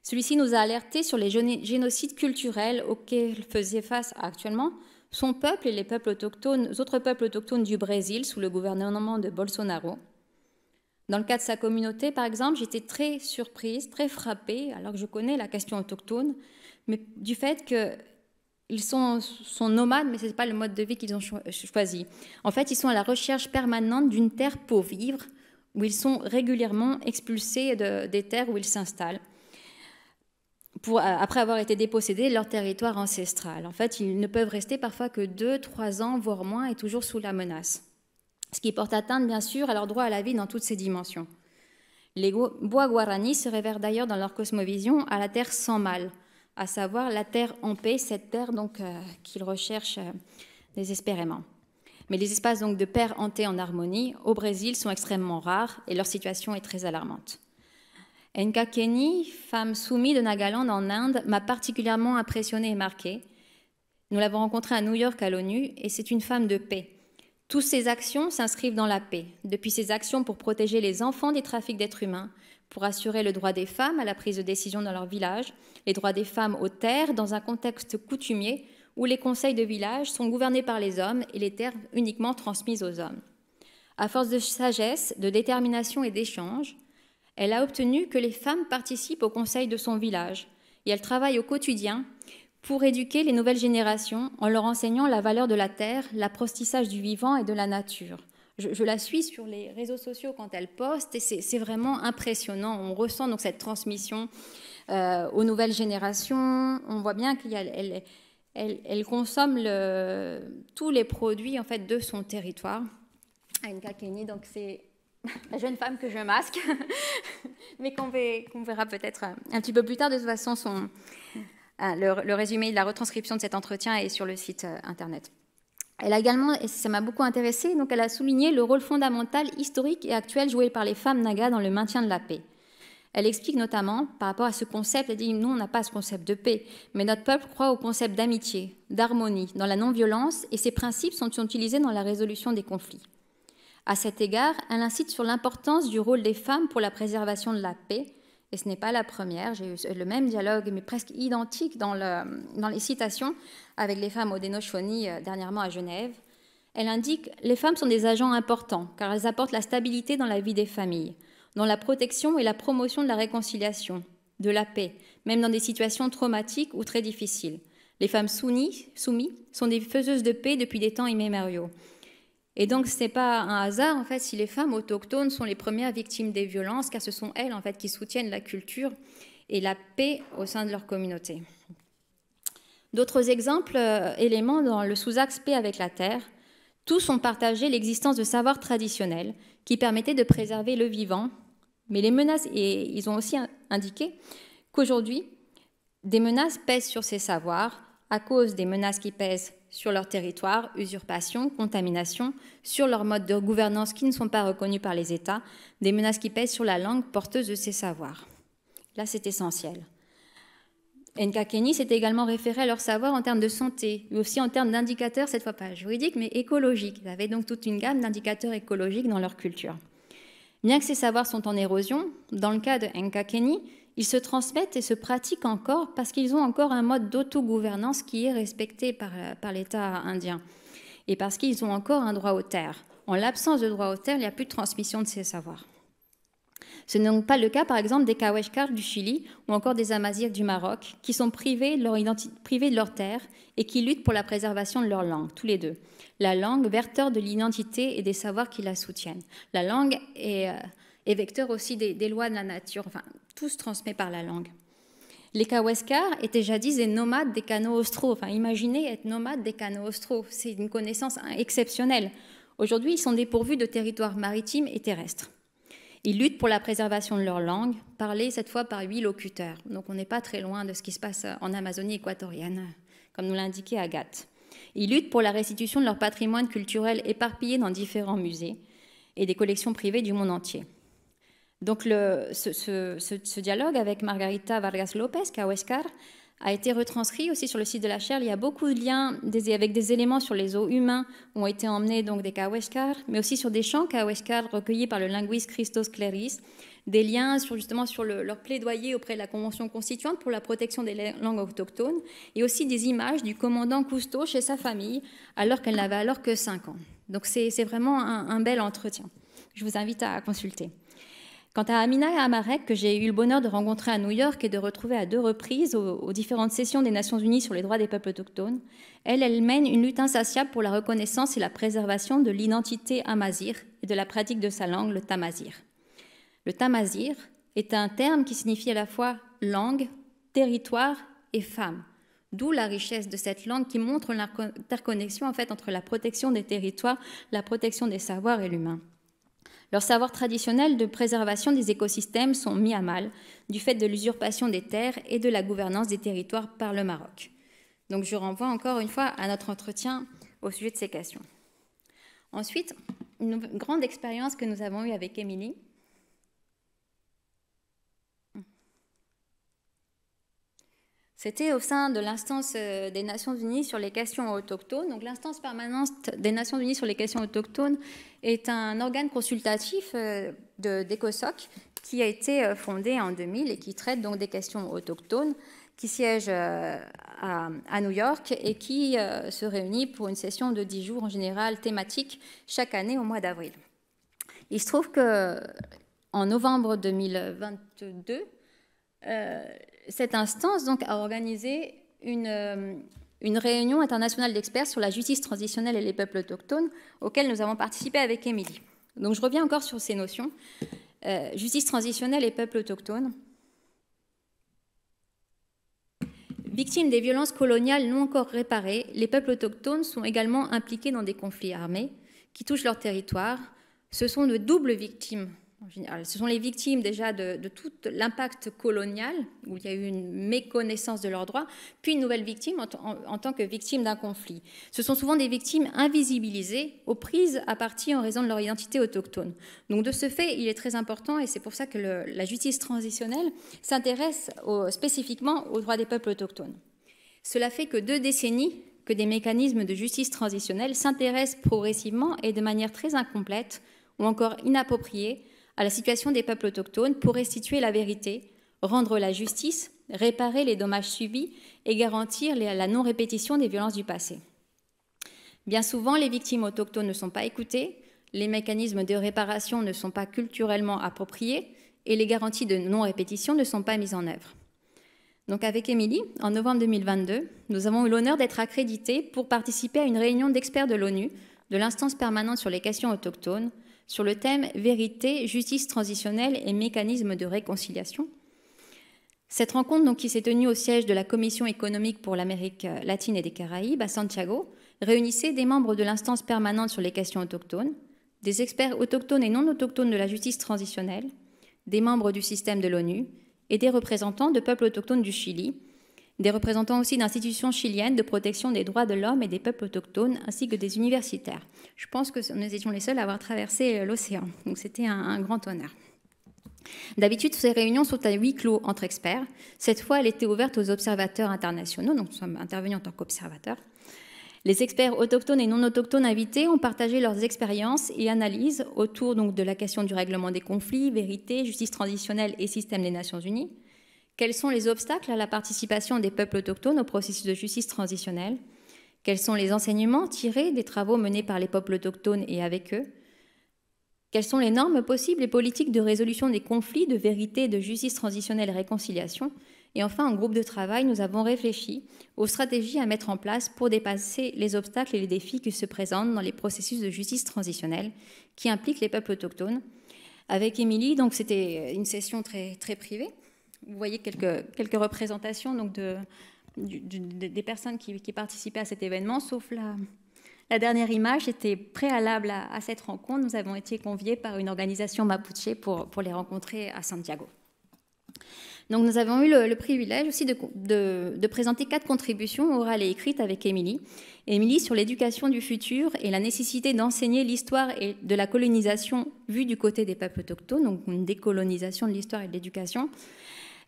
celui-ci nous a alertés sur les génocides culturels auxquels faisait face actuellement son peuple et les autres peuples autochtones du Brésil sous le gouvernement de Bolsonaro. Dans le cas de sa communauté, par exemple, j'étais très surprise, très frappée, alors que je connais la question autochtone, mais du fait qu'ils sont nomades, mais ce n'est pas le mode de vie qu'ils ont choisi. En fait, ils sont à la recherche permanente d'une terre pour vivre, où ils sont régulièrement expulsés des terres où ils s'installent, après avoir été dépossédés de leur territoire ancestral. En fait, ils ne peuvent rester parfois que 2-3 ans, voire moins, et toujours sous la menace. Ce qui porte atteinte, bien sûr, à leur droit à la vie dans toutes ses dimensions. Les Bois Guarani se réfèrent d'ailleurs dans leur cosmovision à la terre sans mal, à savoir la terre en paix, cette terre donc qu'ils recherchent désespérément. Mais les espaces donc de paix en paix en harmonie au Brésil sont extrêmement rares et leur situation est très alarmante. Enka Kenny, femme Sumi de Nagaland en Inde, m'a particulièrement impressionnée et marquée. Nous l'avons rencontrée à New York à l'ONU et c'est une femme de paix. Toutes ses actions s'inscrivent dans la paix, depuis ses actions pour protéger les enfants des trafics d'êtres humains, pour assurer le droit des femmes à la prise de décision dans leur village, les droits des femmes aux terres dans un contexte coutumier où les conseils de village sont gouvernés par les hommes et les terres uniquement transmises aux hommes. À force de sagesse, de détermination et d'échange, elle a obtenu que les femmes participent au conseil de son village et elle travaille au quotidien pour éduquer les nouvelles générations en leur enseignant la valeur de la terre, l'apprentissage du vivant et de la nature. Je la suis sur les réseaux sociaux quand elle poste et c'est vraiment impressionnant. On ressent donc cette transmission aux nouvelles générations. On voit bien qu'elle consomme tous les produits en fait, de son territoire. Enka Kenny, donc c'est la jeune femme que je masque, mais qu'on verra peut-être un petit peu plus tard. De toute façon, Le résumé de la retranscription de cet entretien est sur le site internet. Elle a également, et ça m'a beaucoup intéressée, donc elle a souligné le rôle fondamental, historique et actuel joué par les femmes nagas dans le maintien de la paix. Elle explique notamment, par rapport à ce concept, elle dit « Nous, on n'a pas ce concept de paix, mais notre peuple croit au concept d'amitié, d'harmonie, dans la non-violence, et ces principes sont utilisés dans la résolution des conflits. » À cet égard, elle incite sur l'importance du rôle des femmes pour la préservation de la paix, et ce n'est pas la première, j'ai eu le même dialogue, mais presque identique dans les citations avec les femmes Haudenosaunee dernièrement à Genève. Elle indique « Les femmes sont des agents importants, car elles apportent la stabilité dans la vie des familles, dans la protection et la promotion de la réconciliation, de la paix, même dans des situations traumatiques ou très difficiles. Les femmes soumises sont des faiseuses de paix depuis des temps immémoriaux. » Et donc, ce n'est pas un hasard, en fait, si les femmes autochtones sont les premières victimes des violences, car ce sont elles, en fait, qui soutiennent la culture et la paix au sein de leur communauté. D'autres exemples, éléments dans le sous-axe paix avec la terre, tous ont partagé l'existence de savoirs traditionnels qui permettaient de préserver le vivant, mais les menaces, et ils ont aussi indiqué qu'aujourd'hui, des menaces pèsent sur ces savoirs à cause des menaces qui pèsent sur leur territoire, usurpation, contamination, sur leur mode de gouvernance qui ne sont pas reconnus par les États, des menaces qui pèsent sur la langue porteuse de ces savoirs. Là, c'est essentiel. Nkakeni s'est également référé à leur savoir en termes de santé, mais aussi en termes d'indicateurs, cette fois pas juridiques, mais écologiques. Ils avaient donc toute une gamme d'indicateurs écologiques dans leur culture. Bien que ces savoirs sont en érosion, dans le cas de Nkakeni, ils se transmettent et se pratiquent encore parce qu'ils ont encore un mode d'autogouvernance qui est respecté par l'État indien et parce qu'ils ont encore un droit aux terres. En l'absence de droit aux terres, il n'y a plus de transmission de ces savoirs. Ce n'est donc pas le cas, par exemple, des Kaweshkar du Chili ou encore des Amazirs du Maroc qui sont privés de leur terre et qui luttent pour la préservation de leur langue, tous les deux. La langue, vecteur de l'identité et des savoirs qui la soutiennent. La langue est vecteur aussi des lois de la nature, enfin, tout se transmet par la langue. Les Kaweshkar étaient jadis des nomades des canaux austraux. Enfin, imaginez être nomade des canaux austraux, c'est une connaissance exceptionnelle. Aujourd'hui, ils sont dépourvus de territoires maritimes et terrestres. Ils luttent pour la préservation de leur langue, parlée cette fois par 8 locuteurs. Donc on n'est pas très loin de ce qui se passe en Amazonie équatorienne, comme nous l'a indiqué Agathe. Ils luttent pour la restitution de leur patrimoine culturel éparpillé dans différents musées et des collections privées du monde entier. Donc ce dialogue avec Margarita Vargas Lopez, Kaweshkar, a été retranscrit aussi sur le site de la chaire. Il y a beaucoup de liens avec des éléments sur les os humains ont été emmenés donc des Kaweshkar, mais aussi sur des chants Kaweshkar recueillis par le linguiste Christos Cléris, des liens sur leur plaidoyer auprès de la Convention constituante pour la protection des langues autochtones, et aussi des images du commandant Cousteau chez sa famille, alors qu'elle n'avait alors que 5 ans. Donc c'est vraiment un bel entretien. Je vous invite à consulter. Quant à Amina Amarek, que j'ai eu le bonheur de rencontrer à New York et de retrouver à 2 reprises aux différentes sessions des Nations Unies sur les droits des peuples autochtones, elle mène une lutte insatiable pour la reconnaissance et la préservation de l'identité amazigh et de la pratique de sa langue, le tamazigh. Le tamazigh est un terme qui signifie à la fois langue, territoire et femme, d'où la richesse de cette langue qui montre l'interconnexion en fait, entre la protection des territoires, la protection des savoirs et l'humain. Leurs savoirs traditionnels de préservation des écosystèmes sont mis à mal du fait de l'usurpation des terres et de la gouvernance des territoires par le Maroc. Donc je renvoie encore une fois à notre entretien au sujet de ces questions. Ensuite, une grande expérience que nous avons eue avec Émilie. C'était au sein de l'instance des Nations Unies sur les questions autochtones. Donc, l'instance permanente des Nations Unies sur les questions autochtones est un organe consultatif d'ECOSOC qui a été fondé en 2000 et qui traite donc des questions autochtones, qui siège à New York et qui se réunit pour une session de 10 jours en général thématique chaque année au mois d'avril. Il se trouve qu'en novembre 2022, cette instance donc, a organisé une réunion internationale d'experts sur la justice transitionnelle et les peuples autochtones, auquel nous avons participé avec Émilie. Donc je reviens encore sur ces notions. Justice transitionnelle et peuples autochtones. Victimes des violences coloniales non encore réparées, les peuples autochtones sont également impliqués dans des conflits armés qui touchent leur territoire. Ce sont de doubles victimes Ce sont les victimes déjà de tout l'impact colonial, où il y a eu une méconnaissance de leurs droits, puis une nouvelle victime en tant que victime d'un conflit. Ce sont souvent des victimes invisibilisées, aux prises à partie en raison de leur identité autochtone. Donc de ce fait, il est très important, et c'est pour ça que la justice transitionnelle s'intéresse spécifiquement aux droits des peuples autochtones. Cela fait que 2 décennies que des mécanismes de justice transitionnelle s'intéressent progressivement et de manière très incomplète ou encore inappropriée à la situation des peuples autochtones pour restituer la vérité, rendre la justice, réparer les dommages subis et garantir la non-répétition des violences du passé. Bien souvent, les victimes autochtones ne sont pas écoutées, les mécanismes de réparation ne sont pas culturellement appropriés et les garanties de non-répétition ne sont pas mises en œuvre. Donc avec Émilie, en novembre 2022, nous avons eu l'honneur d'être accrédités pour participer à une réunion d'experts de l'ONU, de l'instance permanente sur les questions autochtones, sur le thème « Vérité, justice transitionnelle et mécanismes de réconciliation ». Cette rencontre, donc, qui s'est tenue au siège de la Commission économique pour l'Amérique latine et des Caraïbes, à Santiago, réunissait des membres de l'instance permanente sur les questions autochtones, des experts autochtones et non autochtones de la justice transitionnelle, des membres du système de l'ONU et des représentants de peuples autochtones du Chili, des représentants aussi d'institutions chiliennes de protection des droits de l'homme et des peuples autochtones, ainsi que des universitaires. Je pense que nous étions les seuls à avoir traversé l'océan, donc c'était un grand honneur. D'habitude, ces réunions sont à huis clos entre experts. Cette fois, elle était ouverte aux observateurs internationaux, donc nous sommes intervenus en tant qu'observateurs. Les experts autochtones et non autochtones invités ont partagé leurs expériences et analyses autour donc, de la question du règlement des conflits, vérité, justice transitionnelle et système des Nations Unies. Quels sont les obstacles à la participation des peuples autochtones au processus de justice transitionnelle? Quels sont les enseignements tirés des travaux menés par les peuples autochtones et avec eux? Quelles sont les normes possibles et politiques de résolution des conflits, de vérité, de justice transitionnelle et réconciliation? Et enfin, en groupe de travail, nous avons réfléchi aux stratégies à mettre en place pour dépasser les obstacles et les défis qui se présentent dans les processus de justice transitionnelle qui impliquent les peuples autochtones. Avec Émilie, donc c'était une session très, très privée. Vous voyez quelques représentations donc des personnes qui participaient à cet événement, sauf la dernière image était préalable à cette rencontre. Nous avons été conviés par une organisation mapuche pour les rencontrer à Santiago. Donc nous avons eu le privilège aussi de présenter 4 contributions orales et écrites avec Émilie. Émilie sur l'éducation du futur et la nécessité d'enseigner l'histoire et de la colonisation vue du côté des peuples autochtones, donc une décolonisation de l'histoire et de l'éducation.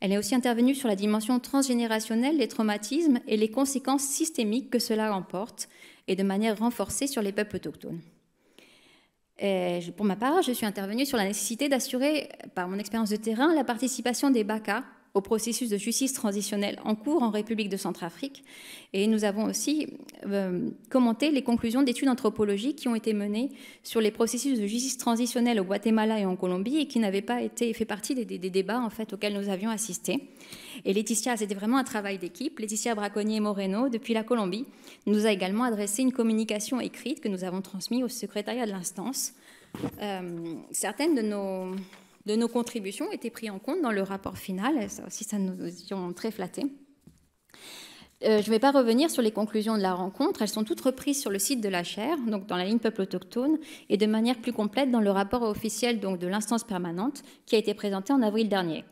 Elle est aussi intervenue sur la dimension transgénérationnelle des traumatismes et les conséquences systémiques que cela emporte, et de manière renforcée sur les peuples autochtones. Et pour ma part, je suis intervenue sur la nécessité d'assurer, par mon expérience de terrain, la participation des Baka au processus de justice transitionnelle en cours en République de Centrafrique. Et nous avons aussi commenté les conclusions d'études anthropologiques qui ont été menées sur les processus de justice transitionnelle au Guatemala et en Colombie et qui n'avaient pas fait partie des débats en fait, auxquels nous avions assisté. Et Laetitia, c'était vraiment un travail d'équipe. Laetitia Braconnier-Moreno, depuis la Colombie, nous a également adressé une communication écrite que nous avons transmise au secrétariat de l'instance. Certaines de nos contributions étaient prises en compte dans le rapport final, et ça aussi, ça nous a très flattés. Je ne vais pas revenir sur les conclusions de la rencontre, elles sont toutes reprises sur le site de la chaire, donc dans la ligne Peuple autochtone, et de manière plus complète dans le rapport officiel donc, de l'instance permanente qui a été présenté en avril dernier.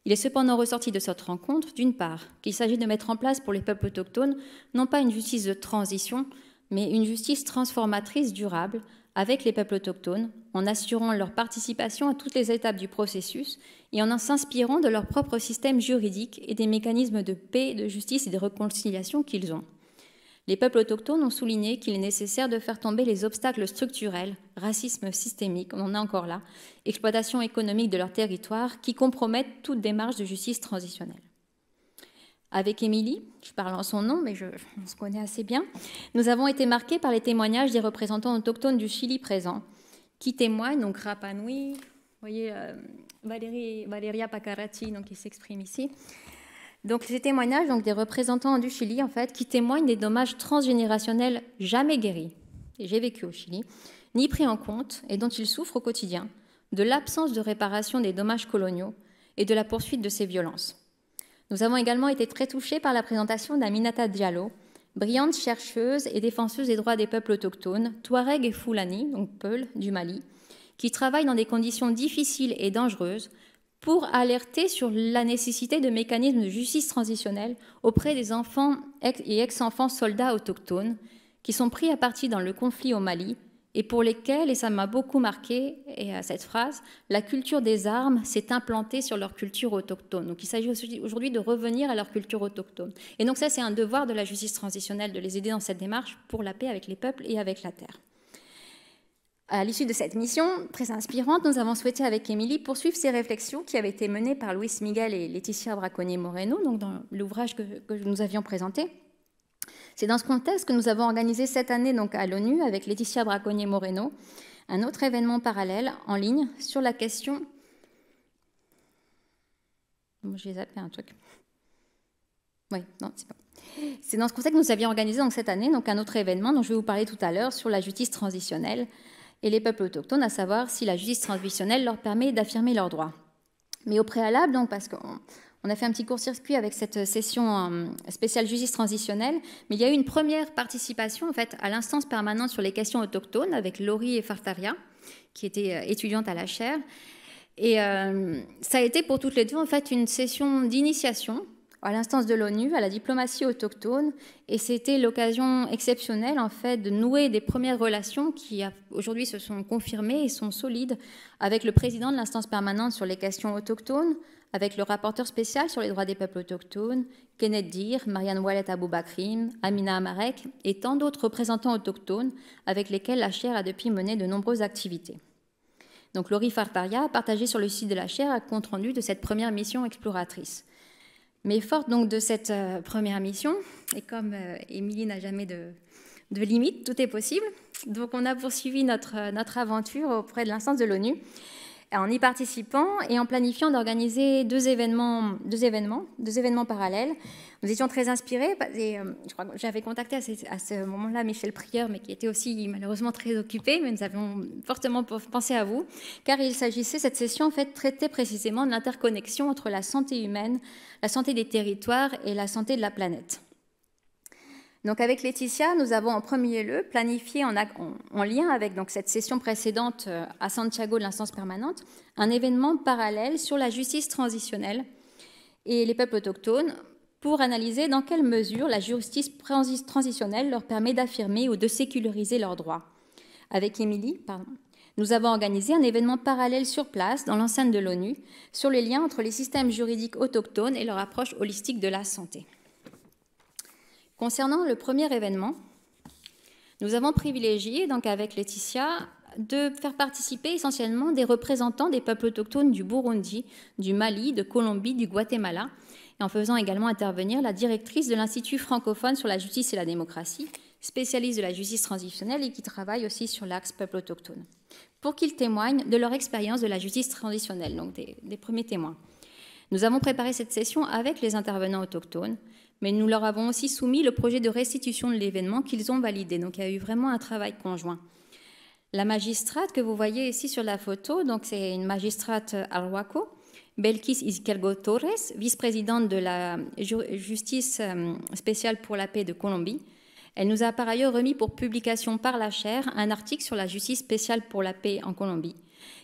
Il est cependant ressorti de cette rencontre, d'une part, qu'il s'agit de mettre en place pour les peuples autochtones non pas une justice de transition, mais une justice transformatrice durable avec les peuples autochtones, en assurant leur participation à toutes les étapes du processus et en s'inspirant de leur propre système juridique et des mécanismes de paix, de justice et de réconciliation qu'ils ont. Les peuples autochtones ont souligné qu'il est nécessaire de faire tomber les obstacles structurels, racisme systémique, on en est encore là, exploitation économique de leur territoire, qui compromettent toute démarche de justice transitionnelle. Avec Émilie, je parle en son nom, mais on se connaît assez bien, nous avons été marqués par les témoignages des représentants autochtones du Chili présents, qui témoignent, donc Rapa Nui, vous voyez Valeria Pacaracci, donc, qui s'exprime ici. Donc ces témoignages donc, des représentants du Chili, en fait, qui témoignent des dommages transgénérationnels jamais guéris, et j'ai vécu au Chili, ni pris en compte, et dont ils souffrent au quotidien, de l'absence de réparation des dommages coloniaux et de la poursuite de ces violences. Nous avons également été très touchés par la présentation d'Aminata Diallo, brillante chercheuse et défenseuse des droits des peuples autochtones, Touareg et Fulani, donc Peul, du Mali, qui travaillent dans des conditions difficiles et dangereuses pour alerter sur la nécessité de mécanismes de justice transitionnelle auprès des enfants et ex-enfants soldats autochtones qui sont pris à partie dans le conflit au Mali et pour lesquels, et ça m'a beaucoup marqué, et à cette phrase, la culture des armes s'est implantée sur leur culture autochtone. Donc il s'agit aujourd'hui de revenir à leur culture autochtone. Et donc ça, c'est un devoir de la justice transitionnelle de les aider dans cette démarche pour la paix avec les peuples et avec la terre. À l'issue de cette mission très inspirante, nous avons souhaité avec Émilie poursuivre ces réflexions qui avaient été menées par Luis Miguel et Laetitia Braconnier Moreno, donc dans l'ouvrage que nous avions présenté. C'est dans ce contexte que nous avons organisé cette année donc à l'ONU avec Laetitia Braconnier Moreno un autre événement parallèle en ligne sur la question. J'ai zappé un truc. Oui, non, c'est pas. C'est dans ce contexte que nous avions organisé donc cette année donc un autre événement dont je vais vous parler tout à l'heure sur la justice transitionnelle et les peuples autochtones, à savoir si la justice transitionnelle leur permet d'affirmer leurs droits. Mais au préalable, donc, parce qu'on a fait un petit court-circuit avec cette session spéciale justice transitionnelle, mais il y a eu une première participation en fait, à l'instance permanente sur les questions autochtones avec Laurie Fartaria, qui était étudiante à la chaire. Et ça a été pour toutes les deux en fait, une session d'initiation à l'instance de l'ONU, à la diplomatie autochtone, et c'était l'occasion exceptionnelle en fait de nouer des premières relations qui aujourd'hui se sont confirmées et sont solides avec le président de l'instance permanente sur les questions autochtones, avec le rapporteur spécial sur les droits des peuples autochtones, Kenneth Dir, Marianne Wallet Aboubakrim, Amina Amarek et tant d'autres représentants autochtones avec lesquels la chaire a depuis mené de nombreuses activités. Donc Laurie Fartaria a partagé sur le site de la chaire un compte-rendu de cette première mission exploratrice. Mais forte donc de cette première mission, et comme Émilie n'a jamais de limite, tout est possible, donc on a poursuivi notre aventure auprès de l'instance de l'ONU en y participant et en planifiant d'organiser deux événements parallèles. Nous étions très inspirés et je crois que j'avais contacté à ce moment-là Michel Prieur, mais qui était aussi malheureusement très occupé, mais nous avons fortement pensé à vous, car il s'agissait, cette session en fait, traitait précisément de l'interconnexion entre la santé humaine, la santé des territoires et la santé de la planète. Donc avec Laetitia, nous avons en premier lieu planifié en lien avec donc, cette session précédente à Santiago de l'instance permanente, un événement parallèle sur la justice transitionnelle et les peuples autochtones pour analyser dans quelle mesure la justice transitionnelle leur permet d'affirmer ou de séculariser leurs droits. Avec Émilie, nous avons organisé un événement parallèle sur place dans l'enceinte de l'ONU sur les liens entre les systèmes juridiques autochtones et leur approche holistique de la santé. Concernant le premier événement, nous avons privilégié, donc avec Laetitia, de faire participer essentiellement des représentants des peuples autochtones du Burundi, du Mali, de Colombie, du Guatemala, et en faisant également intervenir la directrice de l'Institut francophone sur la justice et la démocratie, spécialiste de la justice transitionnelle et qui travaille aussi sur l'axe peuple autochtone, pour qu'ils témoignent de leur expérience de la justice transitionnelle, donc des premiers témoins. Nous avons préparé cette session avec les intervenants autochtones, mais nous leur avons aussi soumis le projet de restitution de l'événement qu'ils ont validé. Donc il y a eu vraiment un travail conjoint. La magistrate que vous voyez ici sur la photo, donc c'est une magistrate Arhuaco, Belkis Izquierdo Torres, vice-présidente de la justice spéciale pour la paix de Colombie. Elle nous a par ailleurs remis pour publication par la chaire un article sur la justice spéciale pour la paix en Colombie,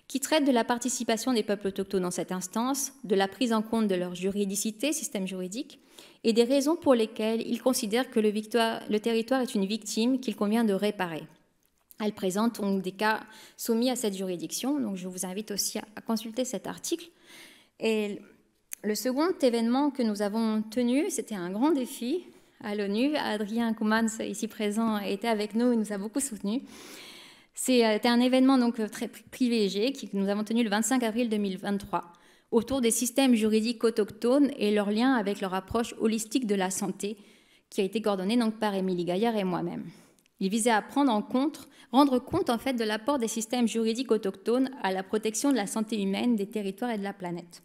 qui traite de la participation des peuples autochtones dans cette instance, de la prise en compte de leur juridicité, système juridique, et des raisons pour lesquelles ils considèrent que le territoire est une victime qu'il convient de réparer. Elle présente donc des cas soumis à cette juridiction, donc je vous invite aussi à consulter cet article. Et le second événement que nous avons tenu, c'était un grand défi à l'ONU. Adrien Koumans, ici présent, était avec nous et nous a beaucoup soutenus. C'était un événement donc très privilégié que nous avons tenu le 25 avril 2023 autour des systèmes juridiques autochtones et leur lien avec leur approche holistique de la santé, qui a été coordonnée donc par Émilie Gaillard et moi-même. Il visait à rendre compte en fait de l'apport des systèmes juridiques autochtones à la protection de la santé humaine, des territoires et de la planète.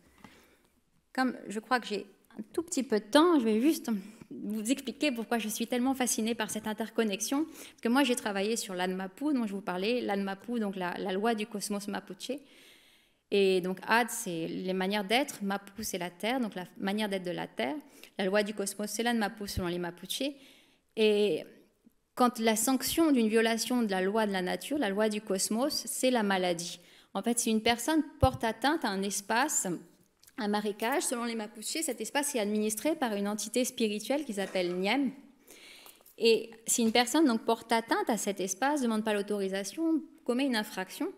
Comme je crois que j'ai un tout petit peu de temps, je vais juste vous expliquer pourquoi je suis tellement fascinée par cette interconnexion. Parce que moi, j'ai travaillé sur l'ADMAPU, dont je vous parlais. L'ADMAPU, donc la loi du cosmos mapuche. Et donc AD, c'est les manières d'être. Mapu, c'est la terre, donc la manière d'être de la terre. La loi du cosmos, c'est l'ADMAPU selon les Mapuches. Et quand la sanction d'une violation de la loi de la nature, la loi du cosmos, c'est la maladie. En fait, si une personne porte atteinte à un espace, un marécage, selon les Mapuches, cet espace est administré par une entité spirituelle qui s'appelle Nyem. Et si une personne donc, porte atteinte à cet espace, ne demande pas l'autorisation, commet une infraction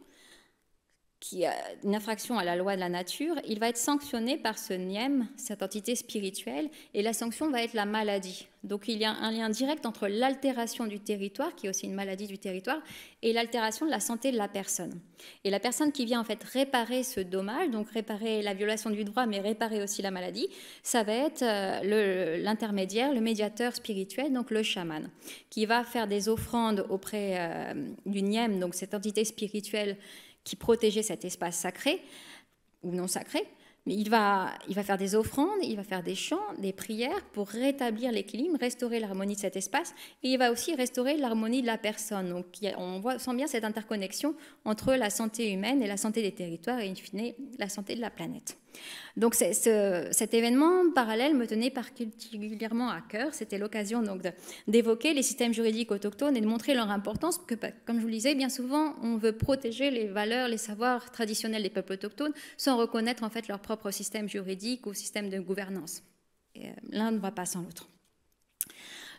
à la loi de la nature, il va être sanctionné par ce Nyem, cette entité spirituelle, et la sanction va être la maladie. Donc il y a un lien direct entre l'altération du territoire, qui est aussi une maladie du territoire, et l'altération de la santé de la personne. Et la personne qui vient en fait réparer ce dommage, donc réparer la violation du droit, mais réparer aussi la maladie, ça va être l'intermédiaire, le médiateur spirituel, donc le chaman, qui va faire des offrandes auprès du Nyem, donc cette entité spirituelle qui protégeait cet espace sacré ou non sacré, mais il va faire des offrandes, il va faire des chants, des prières pour rétablir l'équilibre, restaurer l'harmonie de cet espace, et il va aussi restaurer l'harmonie de la personne. Donc on sent bien cette interconnexion entre la santé humaine et la santé des territoires et in fine la santé de la planète. Donc cet événement parallèle me tenait particulièrement à cœur. C'était l'occasion donc d'évoquer les systèmes juridiques autochtones et de montrer leur importance, que, comme je vous le disais, bien souvent on veut protéger les valeurs, les savoirs traditionnels des peuples autochtones sans reconnaître en fait leur propre système juridique ou système de gouvernance. L'un ne va pas sans l'autre.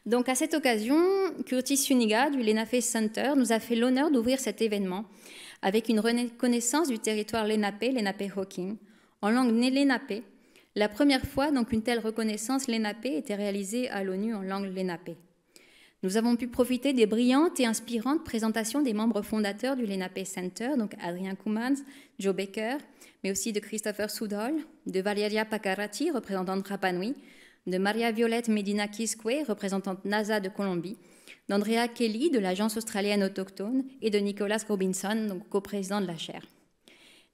Donc à cette occasion, Curtis Suniga du Lenape Center nous a fait l'honneur d'ouvrir cet événement avec une reconnaissance du territoire Lenape-Hawking en langue Lenape. La première fois donc une telle reconnaissance Lenape était réalisée à l'ONU en langue Lenape. Nous avons pu profiter des brillantes et inspirantes présentations des membres fondateurs du Lenape Center, donc Adrien Koumans, Joe Baker, mais aussi de Christopher Soudol, de Valeria Pacarati, représentante Rapa Nui, de Maria Violette Medina Quisque, représentante NASA de Colombie, d'Andrea Kelly de l'Agence australienne autochtone et de Nicholas Robinson, donc coprésident de la chaire.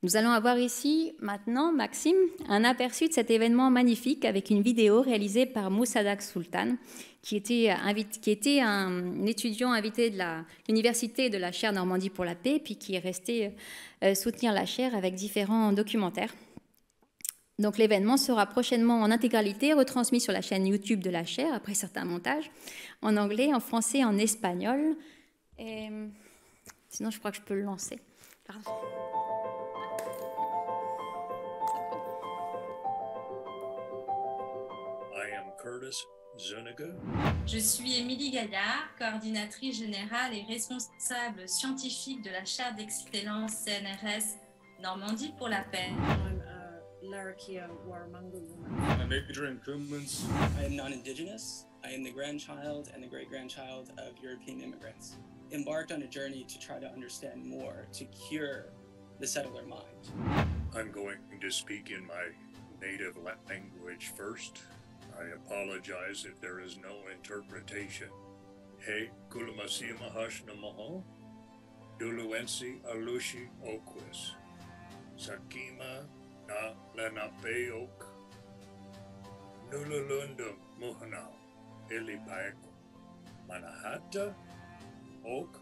Nous allons avoir ici maintenant, Maxime, un aperçu de cet événement magnifique avec une vidéo réalisée par Moussadak Sultan, qui était un étudiant invité de l'université de la chaire Normandie pour la paix, puis qui est resté soutenir la chaire avec différents documentaires. Donc l'événement sera prochainement en intégralité retransmis sur la chaîne YouTube de la chaire, après certains montages, en anglais, en français, en espagnol. Et sinon, je crois que je peux le lancer. Pardon. Je suis Émilie Gaillard, coordinatrice générale et responsable scientifique de la chaire d'excellence CNRS Normandie pour la paix. Larakia Warramungu woman. I'm Adrian Koumans. I am non-Indigenous. I am the grandchild and the great-grandchild of European immigrants, embarked on a journey to try to understand more, to cure the settler mind. I'm going to speak in my native language first. I apologize if there is no interpretation. He kulamasi mahash namaho, duluensi alushi oquis, sakima na lenape ok, nululunda muhanao, ilipaeko, manahata ok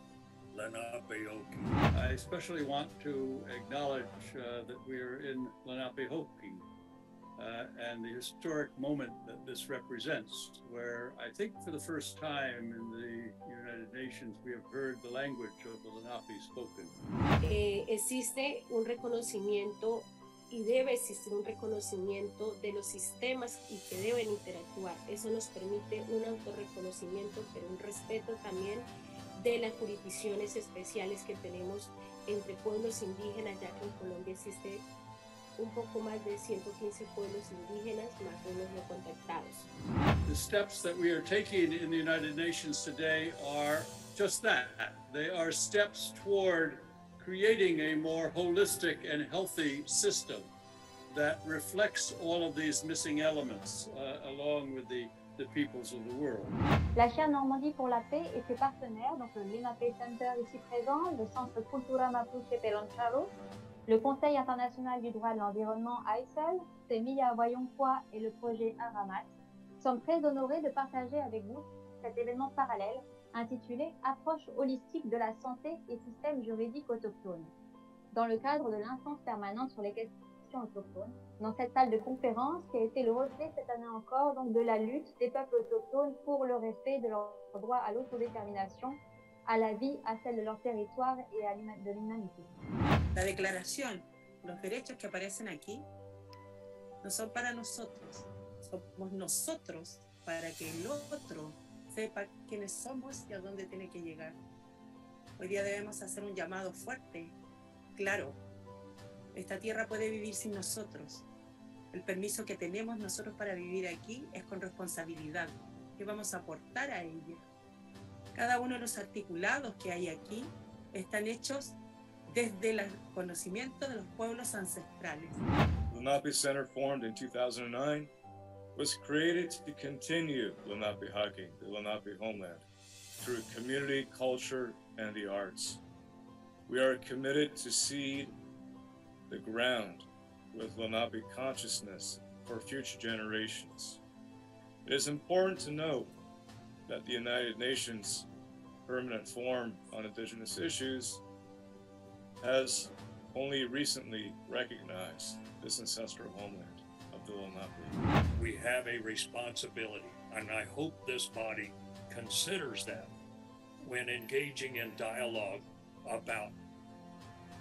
Lenape-Hoking. I especially want to acknowledge that we are in Lenape-Hoking and the historic moment that this represents, where I think for the first time in the United Nations we have heard the language of the Lenape spoken. Existe un reconocimiento y debe existir un reconocimiento de los sistemas y que deben interactuar. Eso nos permite un autorreconocimiento, pero un respeto también de las jurisdicciones especiales que tenemos entre pueblos indígenas, ya que en Colombia existe un poco más de 115 pueblos indígenas, más unos no contactados. The steps that we are taking in the United Nations today are just that. They are steps toward creating a more holistic and healthy system that reflects all of these missing elements along with the peoples of the world. La chaire Normandie pour la paix et ses partenaires, donc le Lenape Center ici présent, le Centre Cultura Mapuche Peloncharo, le Conseil international du droit de l'environnement AICEL, Semilla Voyonkwa et le projet Aramat, sommes très honorés de partager avec vous cet événement parallèle intitulé « Approche holistique de la santé et système juridique autochtone » dans le cadre de l'instance permanente sur les questions autochtones, dans cette salle de conférence qui a été le reflet cette année encore donc, de la lutte des peuples autochtones pour le respect de leur droit à l'autodétermination à la vie, à celle de leur territoire et à de l'humanité. La declaración, los derechos que aparecen aquí, no son para nosotros, somos nosotros para que el otro sepa quiénes somos y a dónde tiene que llegar. Hoy día debemos hacer un llamado fuerte, claro, esta tierra puede vivir sin nosotros. El permiso que tenemos nosotros para vivir aquí es con responsabilidad. ¿Qué vamos a aportar a ella? Cada uno de los articulados que hay aquí están hechos desde el conocimiento de los pueblos ancestrales. The Lenape Center, formed in 2009, was created to continue Lenape Haki, the Lenape homeland, through community, culture, and the arts. We are committed to seed the ground with Lenape consciousness for future generations. It is important to note that the United Nations Permanent Forum on Indigenous Issues has only recently recognized this ancestral homeland of the Lenape. We have a responsibility, and I hope this body considers that when engaging in dialogue about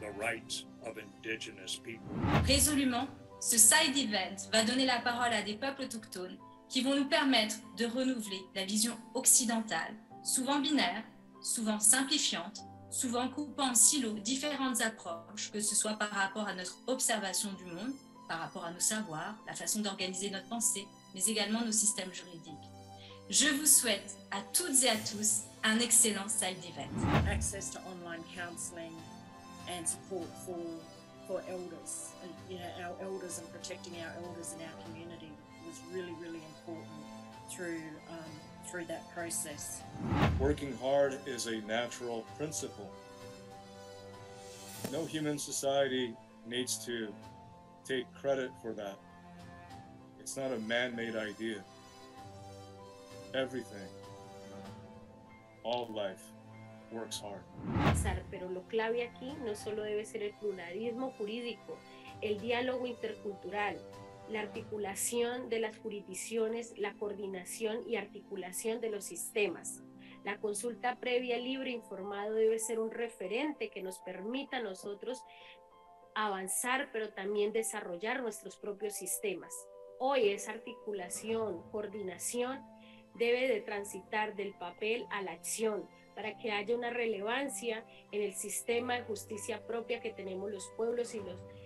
the rights of indigenous people. Résolument, ce side event va donner la parole à des peuples autochtones qui vont nous permettre de renouveler la vision occidentale, souvent binaire, souvent simplifiante, souvent coupant en silos différentes approches, que ce soit par rapport à notre observation du monde, par rapport à nos savoirs, la façon d'organiser notre pensée, mais également nos systèmes juridiques. Je vous souhaite à toutes et à tous un excellent side event. Access to online counselling and support for elders, and our elders and protecting our elders in our community was really, really important through that process. Working hard is a natural principle. No human society needs to take credit for that. It's not a man-made idea. Everything, all life, works hard. Pero lo clave aquí no solo debe ser el pluralismo jurídico, el diálogo intercultural, la articulación de las jurisdicciones, la coordinación y articulación de los sistemas. La consulta previa libre e informado debe ser un referente que nos permita a nosotros avanzar, pero también desarrollar nuestros propios sistemas. Hoy esa articulación, coordinación, debe de transitar del papel a la acción para que haya una relevancia en el sistema de justicia propia que tenemos los pueblos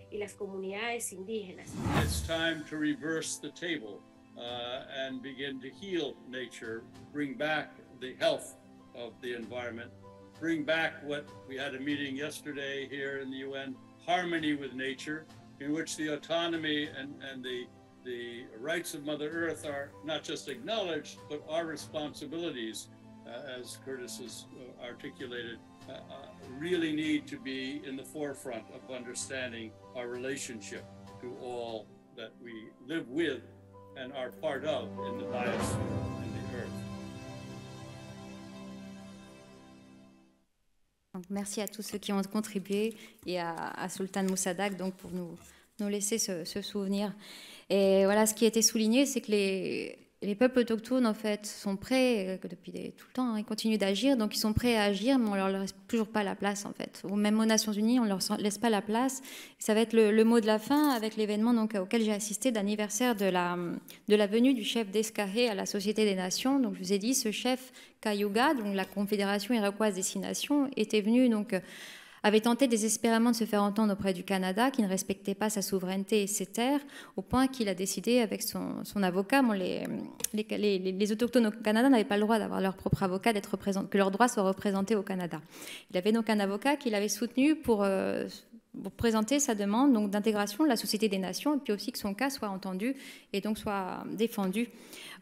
y las comunidades indígenas. It's time to reverse the table and begin to heal nature, bring back the health of the environment, bring back what we had a meeting yesterday here in the UN, harmony with nature, in which the autonomy and the rights of Mother Earth are not just acknowledged, but our responsibilities, as Curtis has articulated, really need to be in the forefront of understanding our relationship to all that we live with and are part of in the biosphere and the earth. Donc, merci à tous ceux qui ont contribué et à Sultan Moussadak donc, pour nous laisser ce souvenir. Et voilà, ce qui a été souligné, c'est que les peuples autochtones, en fait, sont prêts, depuis tout le temps, ils continuent d'agir, donc ils sont prêts à agir, mais on ne leur laisse toujours pas la place, en fait. Même aux Nations Unies, on ne leur laisse pas la place. Ça va être le mot de la fin avec l'événement auquel j'ai assisté d'anniversaire de la venue du chef d'Escahé à la Société des Nations. Donc, je vous ai dit, ce chef Cayuga, donc la Confédération iroquoise des 6 nations, était venu avait tenté désespérément de se faire entendre auprès du Canada, qui ne respectait pas sa souveraineté et ses terres, au point qu'il a décidé avec son avocat, les autochtones au Canada n'avaient pas le droit d'avoir leur propre avocat, que leurs droits soient représentés au Canada. Il avait donc un avocat qui l'avait soutenu pour présenter sa demande donc d'intégration de la Société des Nations, et puis aussi que son cas soit entendu et donc soit défendu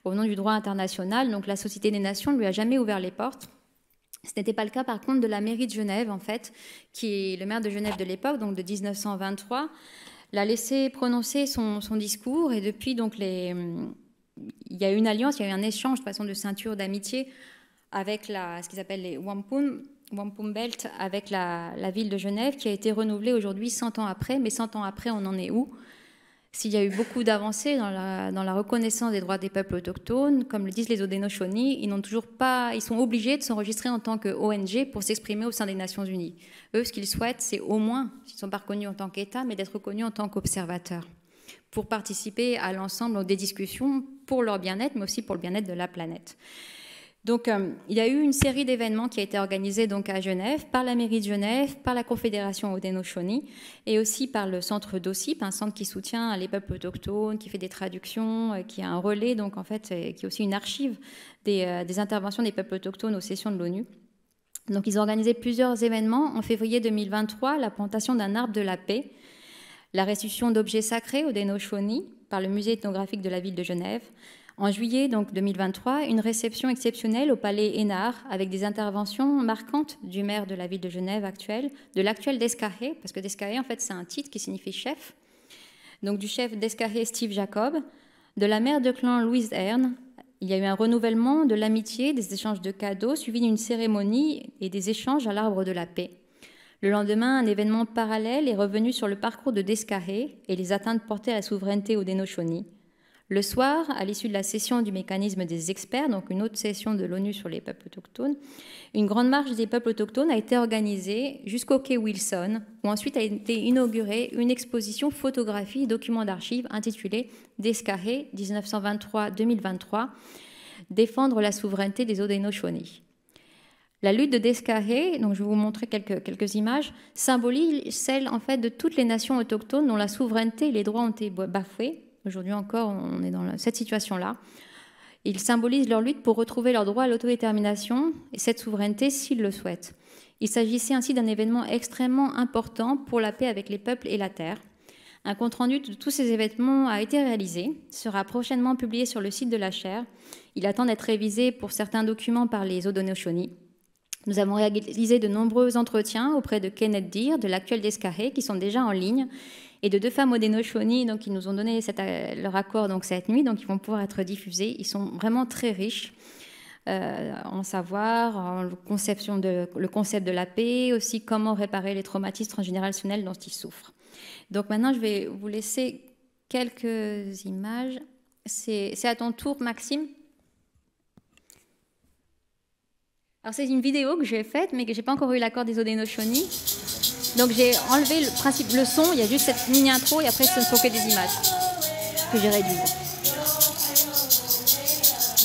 au nom du droit international. Donc la Société des Nations ne lui a jamais ouvert les portes. Ce n'était pas le cas, par contre, de la mairie de Genève, en fait, qui est le maire de Genève de l'époque, donc de 1923, l'a laissé prononcer son discours. Et depuis, donc, il y a eu une alliance, il y a eu un échange de façon de ceinture d'amitié avec ce qu'ils appellent les Wampum Belt, avec la ville de Genève, qui a été renouvelée aujourd'hui 100 ans après. Mais 100 ans après, on en est où ? s'il y a eu beaucoup d'avancées dans la reconnaissance des droits des peuples autochtones, comme le disent les Haudenosaunee, ils sont obligés de s'enregistrer en tant que ONG pour s'exprimer au sein des Nations Unies. Eux, ce qu'ils souhaitent, c'est au moins, s'ils ne sont pas reconnus en tant qu'État, mais d'être reconnus en tant qu'observateurs, pour participer à l'ensemble des discussions pour leur bien-être, mais aussi pour le bien-être de la planète. Donc, il y a eu une série d'événements qui a été organisée donc à Genève, par la mairie de Genève, par la Confédération Haudenosaunee et aussi par le centre d'OSIP, un centre qui soutient les peuples autochtones, qui fait des traductions, qui a un relais, donc en fait, qui est aussi une archive des interventions des peuples autochtones aux sessions de l'ONU. Donc, ils ont organisé plusieurs événements. En février 2023, la plantation d'un arbre de la paix, la restitution d'objets sacrés Haudenosaunee par le musée ethnographique de la ville de Genève. En juillet donc, 2023, une réception exceptionnelle au palais Hénard avec des interventions marquantes du maire de la ville de Genève actuelle, de l'actuel d'Escahé, parce que d'Escahé, en fait, c'est un titre qui signifie chef, donc du chef d'Escahé Steve Jacob, de la mère de clan Louise Hearn. Il y a eu un renouvellement de l'amitié, des échanges de cadeaux, suivi d'une cérémonie et des échanges à l'arbre de la paix. Le lendemain, un événement parallèle est revenu sur le parcours de Descarré et les atteintes portées à la souveraineté Haudenosaunee. Le soir, à l'issue de la session du mécanisme des experts, donc une autre session de l'ONU sur les peuples autochtones, une grande marche des peuples autochtones a été organisée jusqu'au quai Wilson, où ensuite a été inaugurée une exposition photographie et documents d'archives intitulée Descarré 1923-2023, défendre la souveraineté des Haudenosaunee. La lutte de Descarré, donc je vais vous montrer quelques images, symbolise celle en fait de toutes les nations autochtones dont la souveraineté et les droits ont été bafoués. Aujourd'hui encore, on est dans cette situation-là. Ils symbolisent leur lutte pour retrouver leur droit à l'autodétermination et cette souveraineté s'ils le souhaitent. Il s'agissait ainsi d'un événement extrêmement important pour la paix avec les peuples et la terre. Un compte-rendu de tous ces événements a été réalisé, sera prochainement publié sur le site de la chaire. Il attend d'être révisé pour certains documents par les Haudenosaunee. Nous avons réalisé de nombreux entretiens auprès de Kenneth Deere, de l'actuel d'Escarré, qui sont déjà en ligne, et de 2 femmes Haudenosaunee, donc qui nous ont donné leur accord donc cette nuit, donc ils vont pouvoir être diffusés. Ils sont vraiment très riches en savoir, en le concept de la paix, aussi comment réparer les traumatismes transgénérationnels dont ils souffrent. Donc maintenant, je vais vous laisser quelques images. C'est à ton tour, Maxime. Alors c'est une vidéo que j'ai faite, mais que je n'ai pas encore eu l'accord des Haudenosaunee. Donc j'ai enlevé le son, il y a juste cette mini intro et après ce ne sont que des images que j'ai réduites.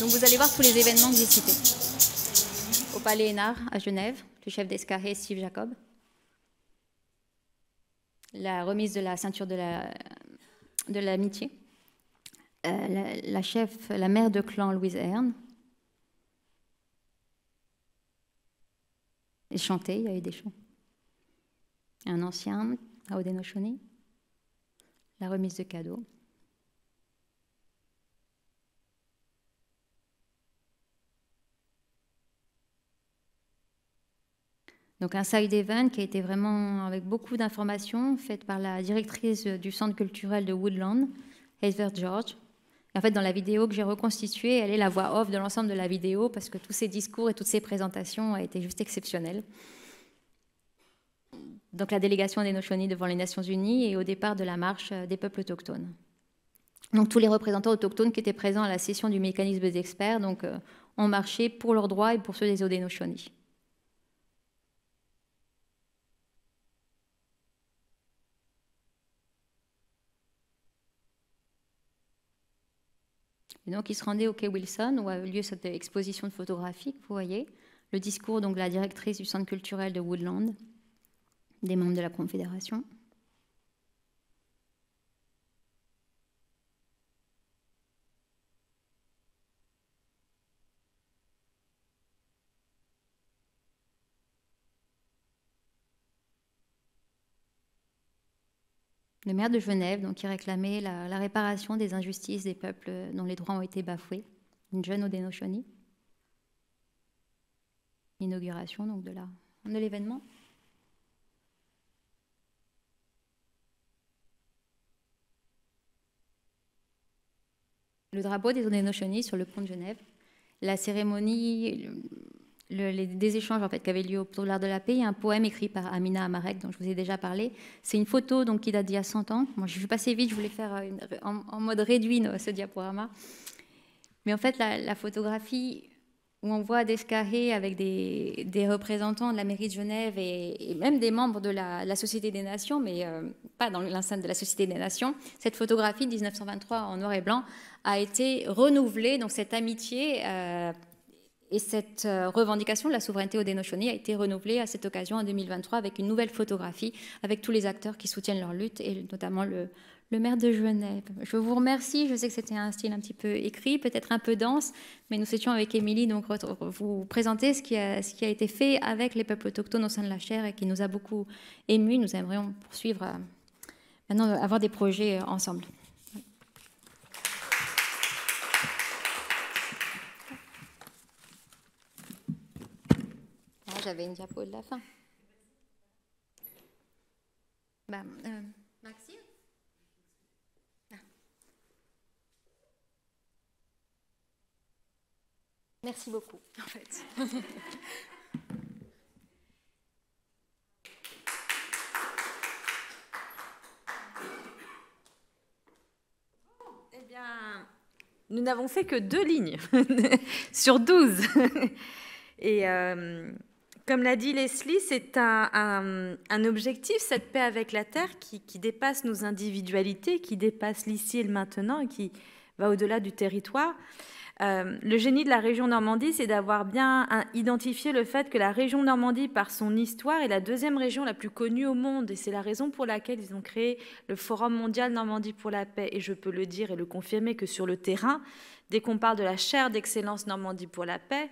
Donc vous allez voir tous les événements que j'ai cités. Au palais Hénard à Genève, le chef d'Escarré Steve Jacob. La remise de la ceinture de l'amitié. La mère de clan Louise Hearn. Et chanter, il y a eu des chants. Un ancien à Haudenosaunee, la remise de cadeaux. Donc un side event qui a été vraiment avec beaucoup d'informations faites par la directrice du centre culturel de Woodland, Heather George. Et en fait, dans la vidéo que j'ai reconstituée, elle est la voix off de l'ensemble de la vidéo parce que tous ces discours et toutes ces présentations ont été juste exceptionnelles. Donc la délégation des Haudenosaunee devant les Nations Unies et au départ de la marche des peuples autochtones. Donc tous les représentants autochtones qui étaient présents à la session du mécanisme des experts ont marché pour leurs droits et pour ceux des Haudenosaunee. Et donc ils se rendaient au quai Wilson où a eu lieu cette exposition de photographie, vous voyez, le discours donc, de la directrice du centre culturel de Woodland, des membres de la Confédération. Le maire de Genève, donc, qui réclamait la réparation des injustices des peuples dont les droits ont été bafoués, une jeune Haudenosaunee. L'inauguration donc, de l'événement. Le drapeau des Haudenosaunee sur le pont de Genève. La cérémonie des échanges en fait, qui avaient lieu autour de l'art de la paix. Il y a un poème écrit par Amina Amarek, dont je vous ai déjà parlé. C'est une photo donc, qui date d'il y a 100 ans. Moi, je vais passer vite, je voulais faire en mode réduit ce diaporama. Mais en fait, la photographie où on voit Descarré avec des représentants de la mairie de Genève et même des membres de la Société des Nations, mais pas dans l'enceinte de la Société des Nations. Cette photographie de 1923 en noir et blanc a été renouvelée. Donc cette amitié et cette revendication de la souveraineté haudénosaunee a été renouvelée à cette occasion en 2023 avec une nouvelle photographie, avec tous les acteurs qui soutiennent leur lutte et notamment le maire de Genève. Je vous remercie. Je sais que c'était un style un petit peu écrit, peut-être un peu dense, mais nous souhaitions avec Émilie donc vous présenter ce qui a été fait avec les peuples autochtones au sein de la chaire et qui nous a beaucoup émus. Nous aimerions poursuivre, maintenant avoir des projets ensemble. J'avais une diapo de la fin. Maxime? Merci beaucoup, en fait. Eh bien, nous n'avons fait que 2 lignes sur 12. Et comme l'a dit Leslie, c'est un objectif, cette paix avec la Terre, qui dépasse nos individualités, qui dépasse l'ici et le maintenant, et qui va au-delà du territoire. Le génie de la région Normandie, c'est d'avoir bien identifié le fait que la région Normandie, par son histoire, est la 2e région la plus connue au monde. Et c'est la raison pour laquelle ils ont créé le Forum mondial Normandie pour la paix. Et je peux le dire et le confirmer que sur le terrain, dès qu'on parle de la chaire d'excellence Normandie pour la paix,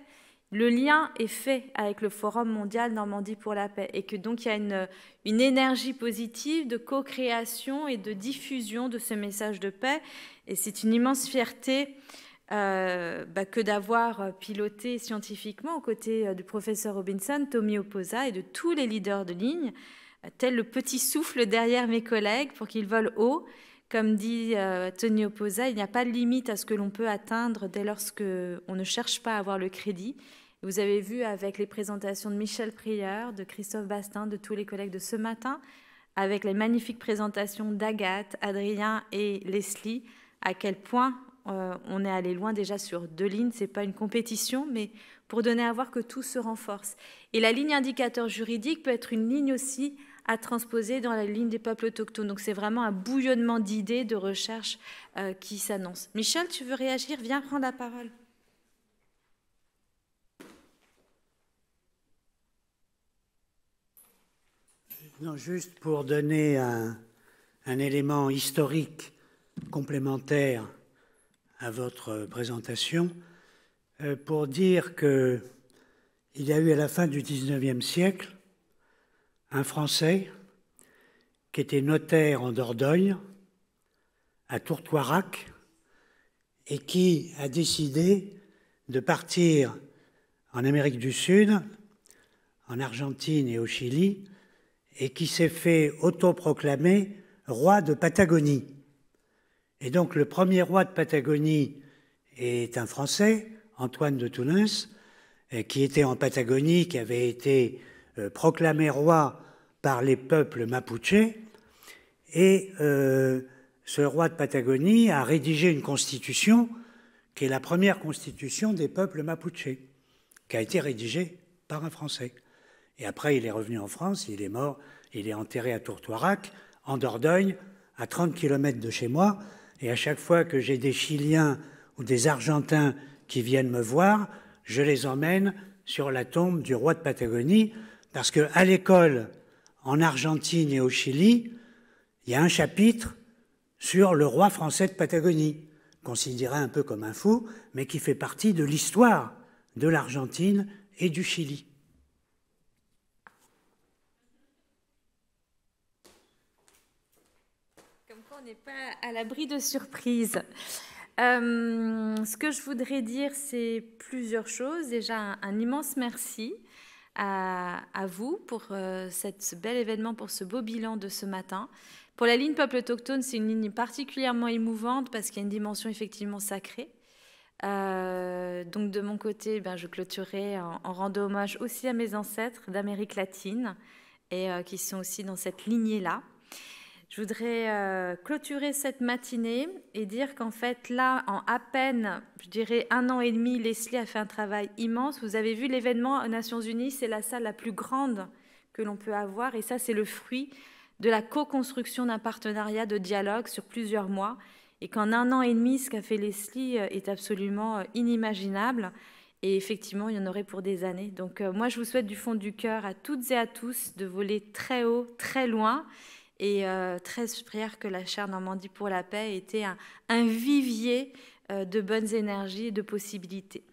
le lien est fait avec le Forum mondial Normandie pour la paix. Et que donc il y a une énergie positive de co-création et de diffusion de ce message de paix. Et c'est une immense fierté que d'avoir piloté scientifiquement aux côtés du professeur Robinson, Tommy Oposa et de tous les leaders de ligne, tel le petit souffle derrière mes collègues pour qu'ils volent haut. Comme dit Tony Oposa, il n'y a pas de limite à ce que l'on peut atteindre dès lors qu'on ne cherche pas à avoir le crédit. Vous avez vu avec les présentations de Michel Prieur, de Christophe Bastin, de tous les collègues de ce matin, avec les magnifiques présentations d'Agathe, Adrien et Leslie, à quel point on est allé loin déjà sur 2 lignes. Ce n'est pas une compétition, mais pour donner à voir que tout se renforce. Et la ligne indicateur juridique peut être une ligne aussi à transposer dans la ligne des peuples autochtones. Donc c'est vraiment un bouillonnement d'idées, de recherches qui s'annonce. Michel, tu veux réagir? Viens prendre la parole. Non, juste pour donner un élément historique complémentaire à votre présentation, pour dire qu'il y a eu à la fin du XIXe siècle un Français qui était notaire en Dordogne, à Tourtoirac, et qui a décidé de partir en Amérique du Sud, en Argentine et au Chili, et qui s'est fait autoproclamer roi de Patagonie. Et donc le premier roi de Patagonie est un Français, Antoine de Tounens, qui était en Patagonie, qui avait été proclamé roi par les peuples mapuches. Et ce roi de Patagonie a rédigé une constitution qui est la première constitution des peuples mapuches, qui a été rédigée par un Français. Et après, il est revenu en France, il est mort, il est enterré à Tourtoirac, en Dordogne, à 30 km de chez moi. Et à chaque fois que j'ai des Chiliens ou des Argentins qui viennent me voir, je les emmène sur la tombe du roi de Patagonie, parce qu'à l'école, en Argentine et au Chili, il y a un chapitre sur le roi français de Patagonie, considéré un peu comme un fou, mais qui fait partie de l'histoire de l'Argentine et du Chili. On n'est pas à l'abri de surprises. Ce que je voudrais dire, c'est plusieurs choses. Déjà, un immense merci à vous pour ce bel événement, pour ce beau bilan de ce matin. Pour la ligne Peuple autochtone, c'est une ligne particulièrement émouvante parce qu'il y a une dimension effectivement sacrée. Donc de mon côté, je clôturerai en rendant hommage aussi à mes ancêtres d'Amérique latine et qui sont aussi dans cette lignée-là. Je voudrais clôturer cette matinée et dire qu'en fait, là, en à peine, je dirais 1 an et demi, Leslie a fait un travail immense. Vous avez vu l'événement aux Nations Unies, c'est la salle la plus grande que l'on peut avoir. Et ça, c'est le fruit de la co-construction d'un partenariat de dialogue sur plusieurs mois. Et qu'en 1 an et demi, ce qu'a fait Leslie est absolument inimaginable. Et effectivement, il y en aurait pour des années. Donc moi, je vous souhaite du fond du cœur à toutes et à tous de voler très haut, très loin. Et très prière que la chaire Normandie pour la paix ait été un vivier de bonnes énergies et de possibilités.